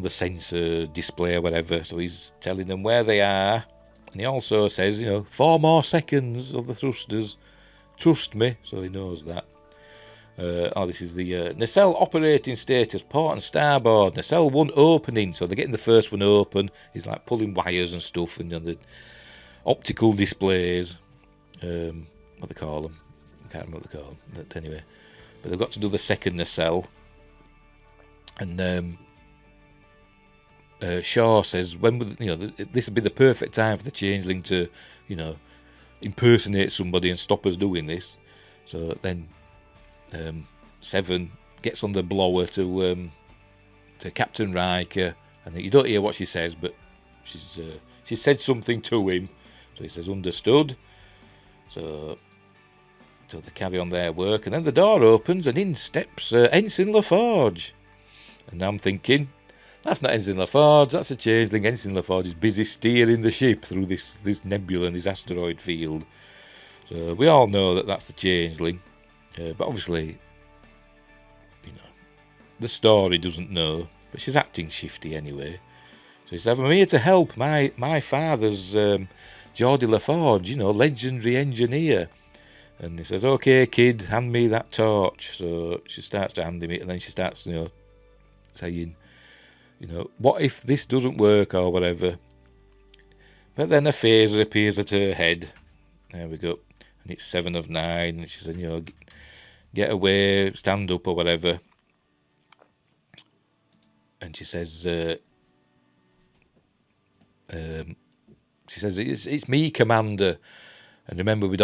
sensor display or whatever, so he's telling them where they are. And he also says, 4 more seconds of the thrusters. Trust me, so he knows that. This is the nacelle operating status, port and starboard. Nacelle 1 opening, so they're getting the first one open. He's like pulling wires and stuff, and the optical displays. What they call them? I can't remember what they call them. But anyway, but they've got to do the second nacelle. And Shaw says, when would this would be the perfect time for the changeling to, impersonate somebody and stop us doing this. So then 7 gets on the blower to Captain Riker, and you don't hear what she says, but she said something to him. So he says, understood. So they carry on their work, and then the door opens, and in steps Ensign LaForge. And I'm thinking, that's not Ensign LaForge, that's a changeling. Ensign LaForge is busy steering the ship through this nebula and this asteroid field. So we all know that that's the changeling. But obviously, the story doesn't know. But she's acting shifty anyway. So he says, I'm here to help. My father's Geordie LaForge, legendary engineer. And he says, okay, kid, hand me that torch. So she starts to hand him it, and then she starts, saying, what if this doesn't work or whatever. But then a phaser appears at her head. There we go. And it's 7 of 9. And she said, get away, stand up or whatever. And she says, it's me, Commander. And remember, we'd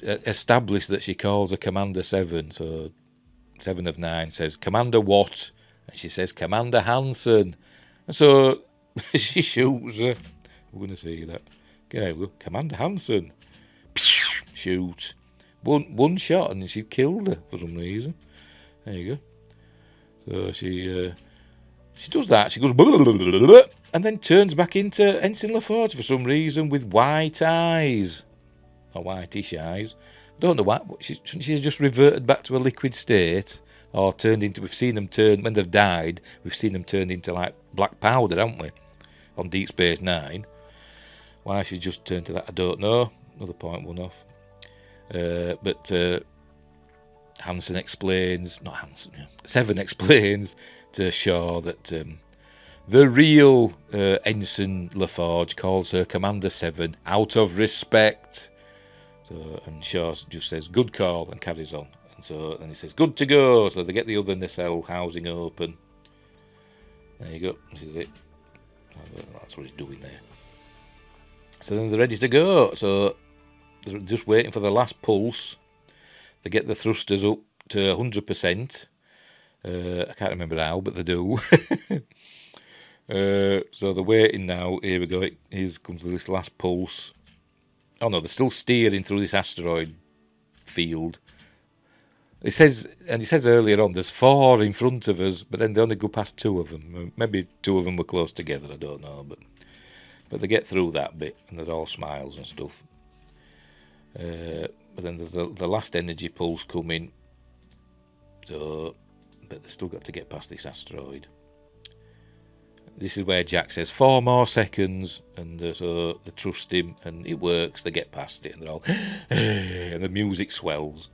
established that she calls her Commander 7. So 7 of 9 says, Commander what? And she says, Commander Hansen. And so she shoots her. We're going to see that. Okay, well, Commander Hansen. Shoot. One shot, and she killed her for some reason. There you go. So she does that. She goes, and then turns back into Ensign LaForge for some reason with white eyes. Or whitish eyes. Don't know why. She's just reverted back to a liquid state. Or turned into, we've seen them turn, when they've died, we've seen them turned into like black powder, haven't we? On Deep Space Nine. Why she just turned to that, I don't know. Another point, one off. But Hansen explains, not Hansen, 7 explains to Shaw that the real Ensign LaForge calls her Commander 7 out of respect. So, and Shaw just says, good call, and carries on. And so then he says, good to go. So they get the other nacelle housing open. There you go. This is it. That's what he's doing there. So then they're ready to go. So they're just waiting for the last pulse. They get the thrusters up to 100%. I can't remember how, but they do. So they're waiting now. Here we go. Here comes this last pulse. Oh no, they're still steering through this asteroid field. He says earlier on, there's 4 in front of us, but then they only go past 2 of them. Maybe 2 of them were close together, I don't know. But they get through that bit, and they're all smiles and stuff. But then there's the last energy pulse coming. So, but they've still got to get past this asteroid. This is where Jack says 4 more seconds, and so they trust him, and it works. They get past it, and they're all, and the music swells.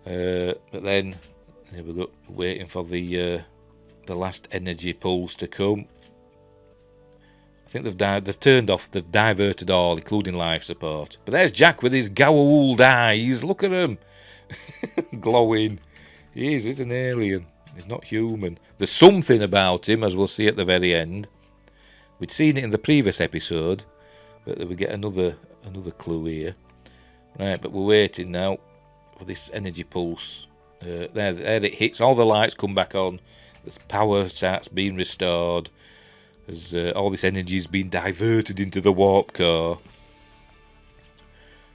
But then here we go, waiting for the last energy pulse to come. I think they've turned off, they've diverted all, including life support. But there's Jack with his gold eyes. Look at him. Glowing. He's an alien. He's not human. There's something about him, as we'll see at the very end. We'd seen it in the previous episode, but we get another clue here. Right, but we're waiting now for this energy pulse. There it hits. All the lights come back on. The power starts being restored as all this energy is being diverted into the warp core.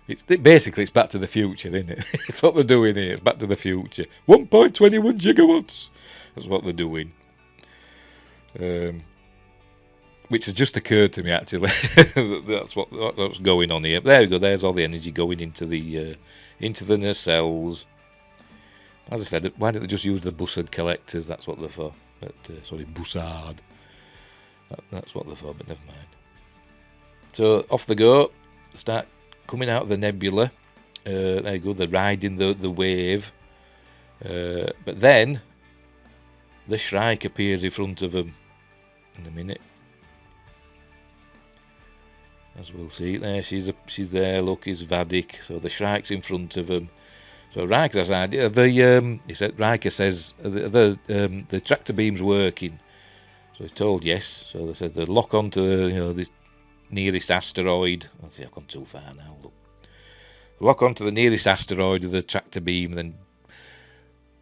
Basically it's Back to the Future, isn't it? It's what they're doing here. It's Back to the Future. 1.21 gigawatts. That's what they're doing. Which has just occurred to me, actually. That's what's going on here. There we go. There's all the energy going into the nacelles. As I said, why don't they just use the Bussard collectors? That's what they're for. But, sorry, Bussard. That's what they're for, but never mind. So off they go. Start coming out of the nebula. There you go. They're riding the wave. But then the Shrike appears in front of them in a minute. As we'll see, there she's there. Look, is Vadik. So the Shrike's in front of him. So Riker has an idea. Riker says the tractor beam's working. So he's told yes. So they said they lock onto this nearest asteroid. I think I've gone too far now. Look. Lock onto the nearest asteroid with the tractor beam, and then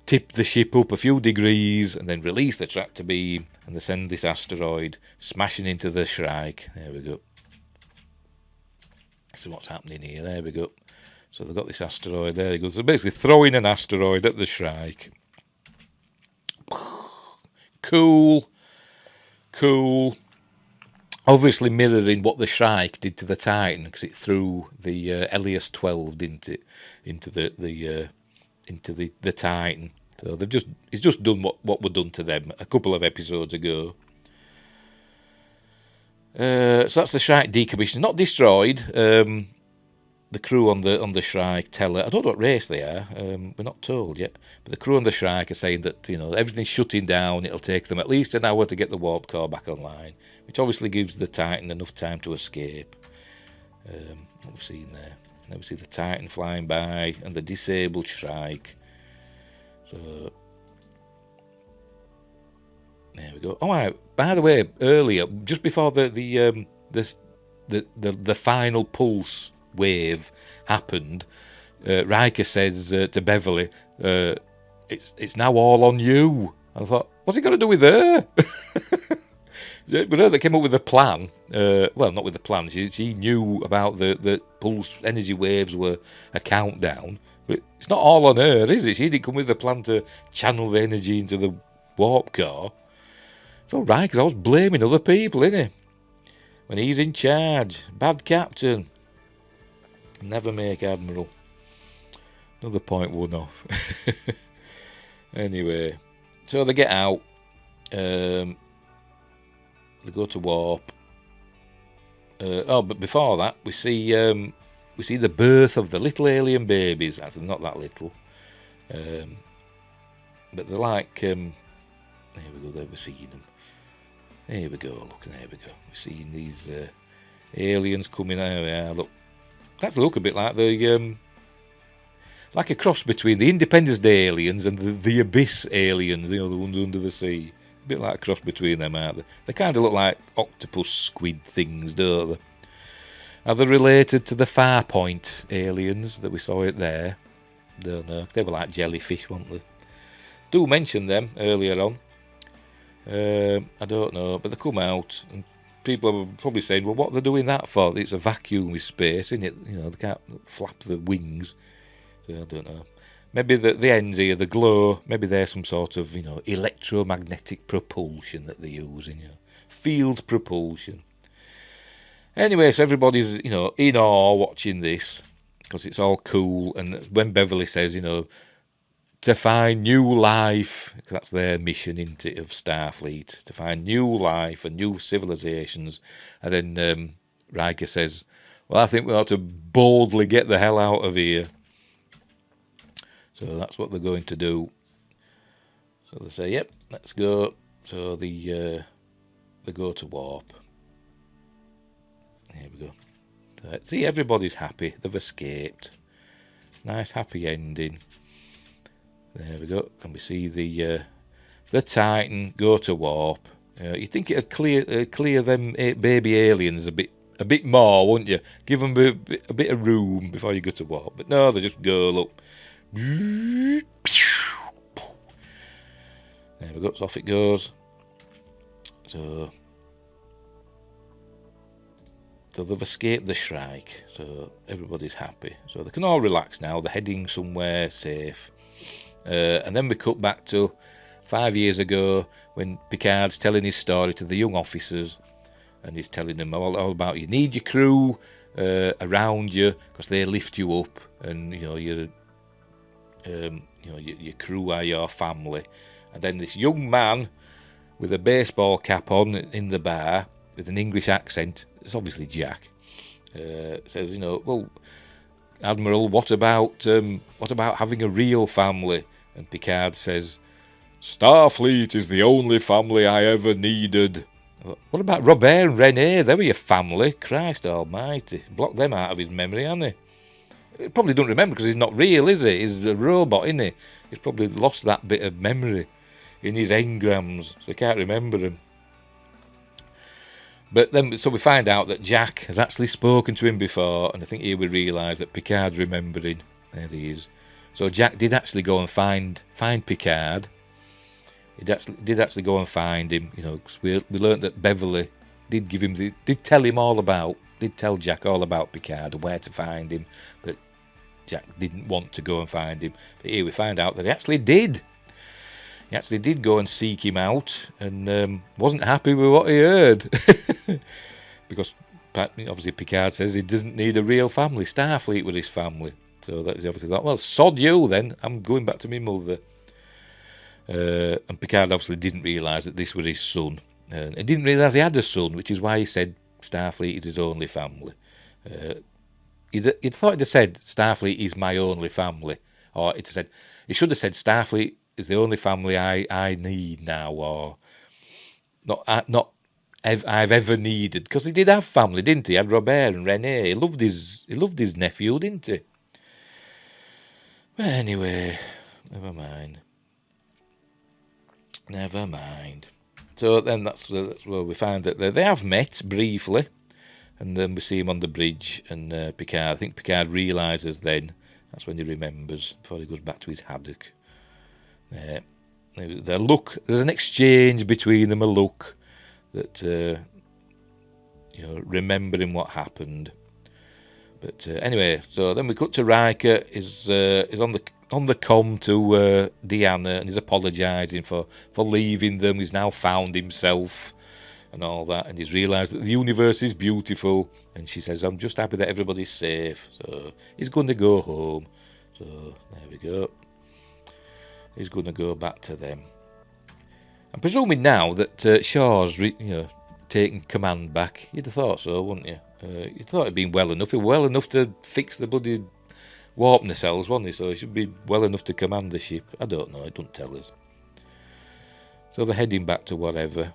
tip the ship up a few degrees, and then release the tractor beam, and they send this asteroid smashing into the Shrike. There we go. See what's happening here. There we go. So they've got this asteroid. There you go. So basically throwing an asteroid at the Shrike. Cool. Obviously mirroring what the Shrike did to the Titan, because it threw the Elias 12, didn't it, into the Titan. So it's just done what were done to them a couple of episodes ago. So that's the Shrike decommissioned, not destroyed. The crew on the Shrike tell her, I don't know what race they are, we're not told yet, but the crew on the Shrike are saying that everything's shutting down. It'll take them at least an hour to get the warp core back online, which obviously gives the Titan enough time to escape. What we've seen there. Now we see the Titan flying by and the disabled Shrike. So there we go. Oh, by the way, earlier, just before the final pulse wave happened, Riker says to Beverly, it's now all on you. I thought, what's he got to do with her? But her that came up with the plan, well, not with the plan, she knew about the pulse energy waves were a countdown, but it's not all on her, is it? She didn't come with the plan to channel the energy into the warp core. It's all right, because I was blaming other people, innit? When he's in charge. Bad captain. Never make admiral. Another point one off. Anyway, so they get out. They go to warp. But before that, we see the birth of the little alien babies. Actually, not that little. But they're like... there we go, there we're seeing them. There we go, look, there we go. We're seeing these aliens coming out. Yeah, look. That's look a bit like like a cross between the Independence Day aliens and the Abyss aliens, the ones under the sea. A bit like a cross between them, aren't they? They kind of look like octopus squid things, don't they? Are they related to the Farpoint aliens that we saw it there? Don't know. They were like jellyfish, weren't they? Do mention them earlier on. I don't know, but they come out and people are probably saying, well, what are they doing that for? It's a vacuum with space, isn't it? They can't flap the wings. So I don't know. Maybe the ends here, the glow, maybe there's some sort of, electromagnetic propulsion that they're using, field propulsion. Anyway, so everybody's, in awe watching this because it's all cool. And when Beverly says, to find new life, that's their mission, isn't it, of Starfleet, to find new life and new civilizations. And then Riker says, well, I think we ought to boldly get the hell out of here. So that's what they're going to do. So they say, yep, let's go. So they go to warp. There we go. See, everybody's happy. They've escaped. Nice happy ending. There we go. And we see the Titan go to warp. You think it'd clear them baby aliens a bit more, wouldn't you? Give them a bit of room before you go to warp. But no, they just go, look. There we go. So off it goes. So they've escaped the Shrike. So everybody's happy. So they can all relax now. They're heading somewhere safe. And then we cut back to 5 years ago when Picard's telling his story to the young officers, and he's telling them all about you need your crew around you because they lift you up, and your crew are your family. And then this young man with a baseball cap on in the bar with an English accent, it's obviously Jack, says, well, Admiral, what about having a real family? And Picard says, Starfleet is the only family I ever needed. What about Robert and Renee? They were your family. Christ almighty. Blocked them out of his memory, hasn't he? He probably don't remember because he's not real, is he? He's a robot, isn't he? He's probably lost that bit of memory in his engrams, so he can't remember him. But then, so we find out that Jack has actually spoken to him before, and I think here we realise that Picard's remembering. There he is. So Jack did actually go and find Picard. He did actually go and find him. Cause we learnt that Beverly did tell Jack all about Picard, where to find him, but Jack didn't want to go and find him. But here we find out that he actually did. He actually did go and seek him out, and wasn't happy with what he heard. Because obviously Picard says he doesn't need a real family. Starfleet with his family. So that he obviously thought, well, sod you then. I'm going back to my mother. And Picard obviously didn't realise that this was his son. He didn't realise he had a son, which is why he said Starfleet is his only family. You'd thought he'd have said Starfleet is my only family. Or he should have said Starfleet is the only family I need now, or not I've ever needed, because he did have family, didn't he? He had Robert and Renee. He loved his nephew, didn't he? But anyway, never mind. So then that's where we find that they have met briefly, and then we see him on the bridge, and I think Picard realises then, that's when he remembers, before he goes back to his haddock. Their look, there's an exchange between them, a look that remembering what happened. But anyway, so then we cut to Riker is on the comm to Deanna, and he's apologising for leaving them. He's now found himself and all that, and he's realised that the universe is beautiful, and she says, I'm just happy that everybody's safe, so he's going to go home. So there we go. He's going to go back to them. I'm presuming now that Shaw's taken command back. You'd have thought so, wouldn't you? You'd thought it'd been well enough. He was well enough to fix the bloody warp nacelles, wasn't he? So he should be well enough to command the ship. I don't know. It doesn't tell us. So they're heading back to whatever.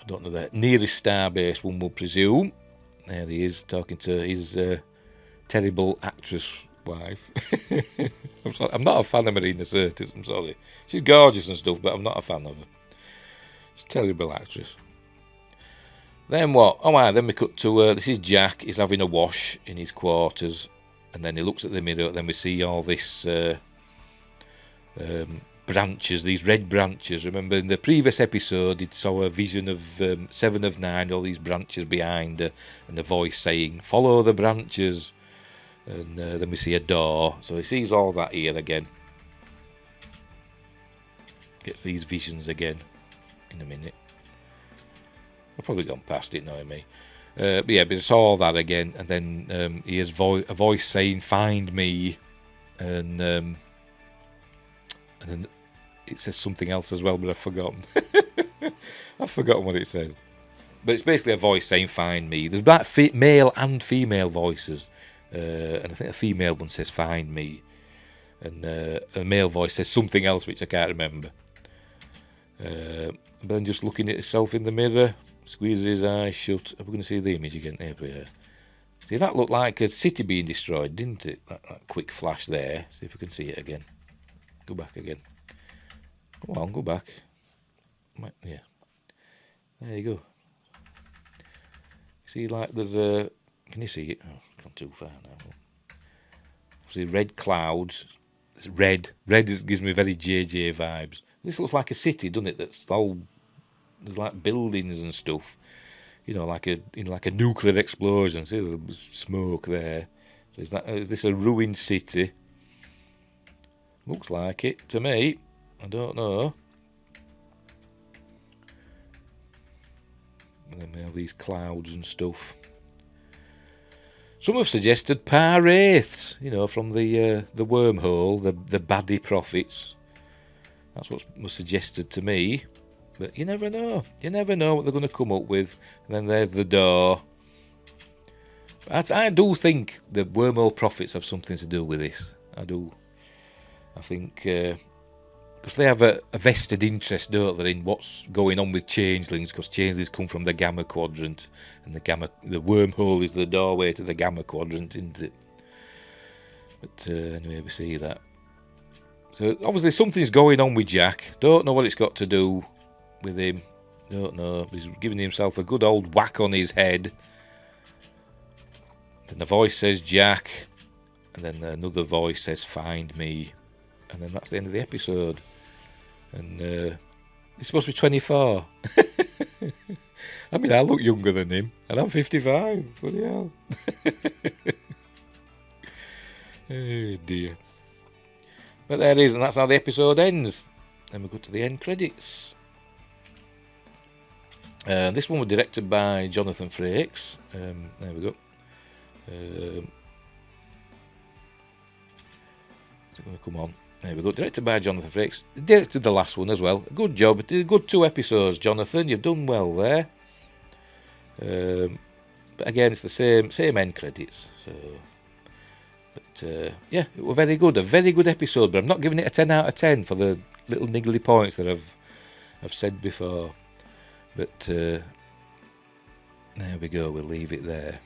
I don't know, the nearest starbase, one will presume. There he is, talking to his terrible actress wife. I'm sorry, I'm not a fan of Marina Sirtis, I'm sorry. She's gorgeous and stuff, but I'm not a fan of her. She's a terrible actress. Then what? Then we cut to, this is Jack, he's having a wash in his quarters, and then he looks at the mirror, then we see all this branches, these red branches. Remember in the previous episode, he saw a vision of 7 of 9, all these branches behind her, and the voice saying, follow the branches. And then we see a door, so he sees all that here again. Gets these visions again in a minute. I've probably gone past it, knowing me. But yeah, but it's all that again, and then he hears a voice saying, find me, and then it says something else as well, but I've forgotten. I've forgotten what it says. But it's basically a voice saying, find me. There's both male and female voices. And I think a female one says, find me. And a male voice says something else, which I can't remember. But then just looking at itself in the mirror, Squeezes his eyes shut. Are we going to see the image again? Here we are. See, that looked like a city being destroyed, didn't it? That quick flash there. See if we can see it again. Go back again. Go on, go back. Yeah. There you go. See, like there's a... Can you see it? Oh, it's gone too far now. See, red clouds. It's red. Red gives me very JJ vibes. This looks like a city, doesn't it? That's all... There's like buildings and stuff. You know, like a nuclear explosion. See, there's smoke there. So is this a ruined city? Looks like it to me. I don't know. And then we have these clouds and stuff. Some have suggested par-wraiths, you know, from the wormhole, the baddie prophets. That's what was suggested to me. But you never know. You never know what they're going to come up with. And then there's the door. But I do think the wormhole prophets have something to do with this. I do. I think... because they have a vested interest, don't they, in what's going on with changelings, because changelings come from the Gamma Quadrant, and the wormhole is the doorway to the Gamma Quadrant, isn't it? But anyway, we see that. So obviously something's going on with Jack. Don't know what it's got to do with him. Don't know. He's giving himself a good old whack on his head. Then the voice says Jack, and then another voice says find me. And then that's the end of the episode. And he's supposed to be 24. I mean, I look younger than him. And I'm 55. Bloody hell. Oh, dear. But there it is. And that's how the episode ends. Then we go to the end credits. This one was directed by Jonathan Frakes. There we go. Is it going to come on? There we go. Directed by Jonathan Frakes. Directed the last one as well. Good job. Did a good 2 episodes, Jonathan. You've done well there. But again, it's the same end credits. So, but yeah, it was very good. A very good episode. But I'm not giving it a 10 out of 10 for the little niggly points that I've said before. But there we go. We'll leave it there.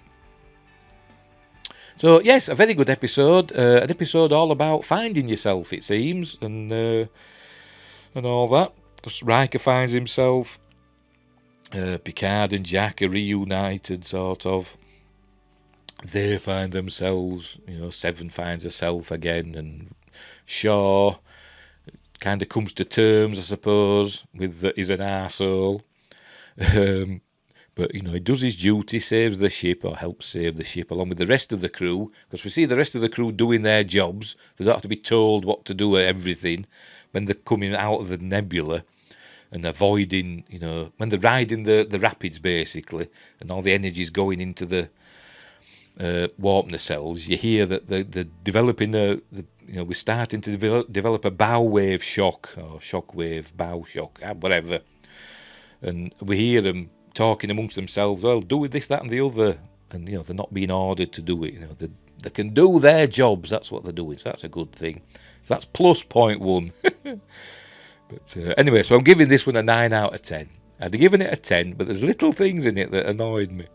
So yes, a very good episode. An episode all about finding yourself, it seems, and all that. Because Riker finds himself. Picard and Jack are reunited, sort of. They find themselves. You know, Seven finds herself again, and Shaw kind of comes to terms, I suppose, with that he's an arsehole. But, you know, he does his duty, saves the ship, or helps save the ship, along with the rest of the crew, because we see the rest of the crew doing their jobs. They don't have to be told what to do at everything when they're coming out of the nebula and avoiding, you know, when they're riding the rapids, basically, and all the energy's going into the warp nacelles. You hear that they're developing we're starting to develop a bow wave shock, or shock wave, bow shock, whatever. And we hear them talking amongst themselves, well, do this, that and the other, and you know, they're not being ordered to do it. You know, they can do their jobs. That's what they're doing, so that's a good thing. So that's plus 0.1. But anyway, so I'm giving this one a 9 out of 10. I'd have given it a 10, but there's little things in it that annoyed me.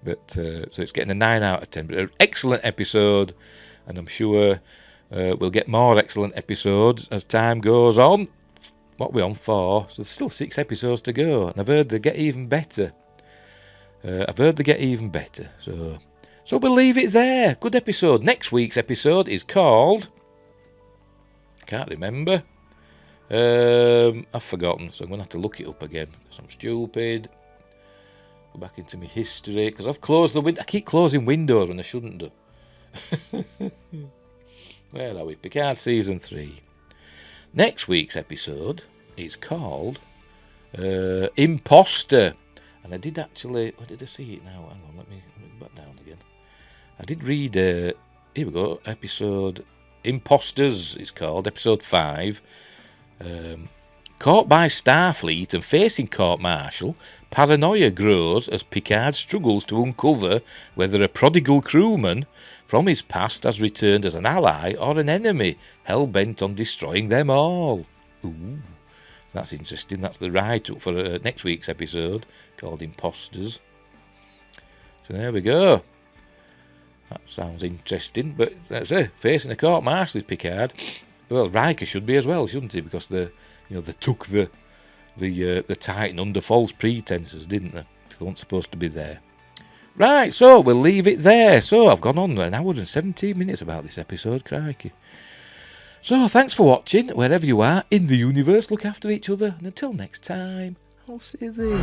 But so it's getting a 9 out of 10. But an excellent episode, and I'm sure we'll get more excellent episodes as time goes on. What are we on for? So there's still 6 episodes to go, and I've heard they get even better. So we'll leave it there. Good episode. Next week's episode is called... Can't remember. I've forgotten, so I'm going to have to look it up again, because I'm stupid. Go back into my history, because I've closed the window. I keep closing windows when I shouldn't do. Where are we? Picard Season 3. Next week's episode is called Imposter. And I did actually... Where did I see it now? Hang on, let me go back down again. I did read... here we go. Episode... Imposters, it's called. Episode 5. Caught by Starfleet and facing court-martial, paranoia grows as Picard struggles to uncover whether a prodigal crewman from his past has returned as an ally or an enemy, hell-bent on destroying them all. Ooh, That's interesting. That's the write-up for next week's episode, called Imposters. So there we go. That sounds interesting. But that's it. Facing a court-martial is Picard. Well, Riker should be as well, shouldn't he? Because they took the Titan under false pretenses, didn't they? They weren't supposed to be there. Right, so we'll leave it there. So I've gone on an hour and 17 minutes about this episode, crikey. So thanks for watching, wherever you are in the universe. Look after each other, and until next time, I'll see you there.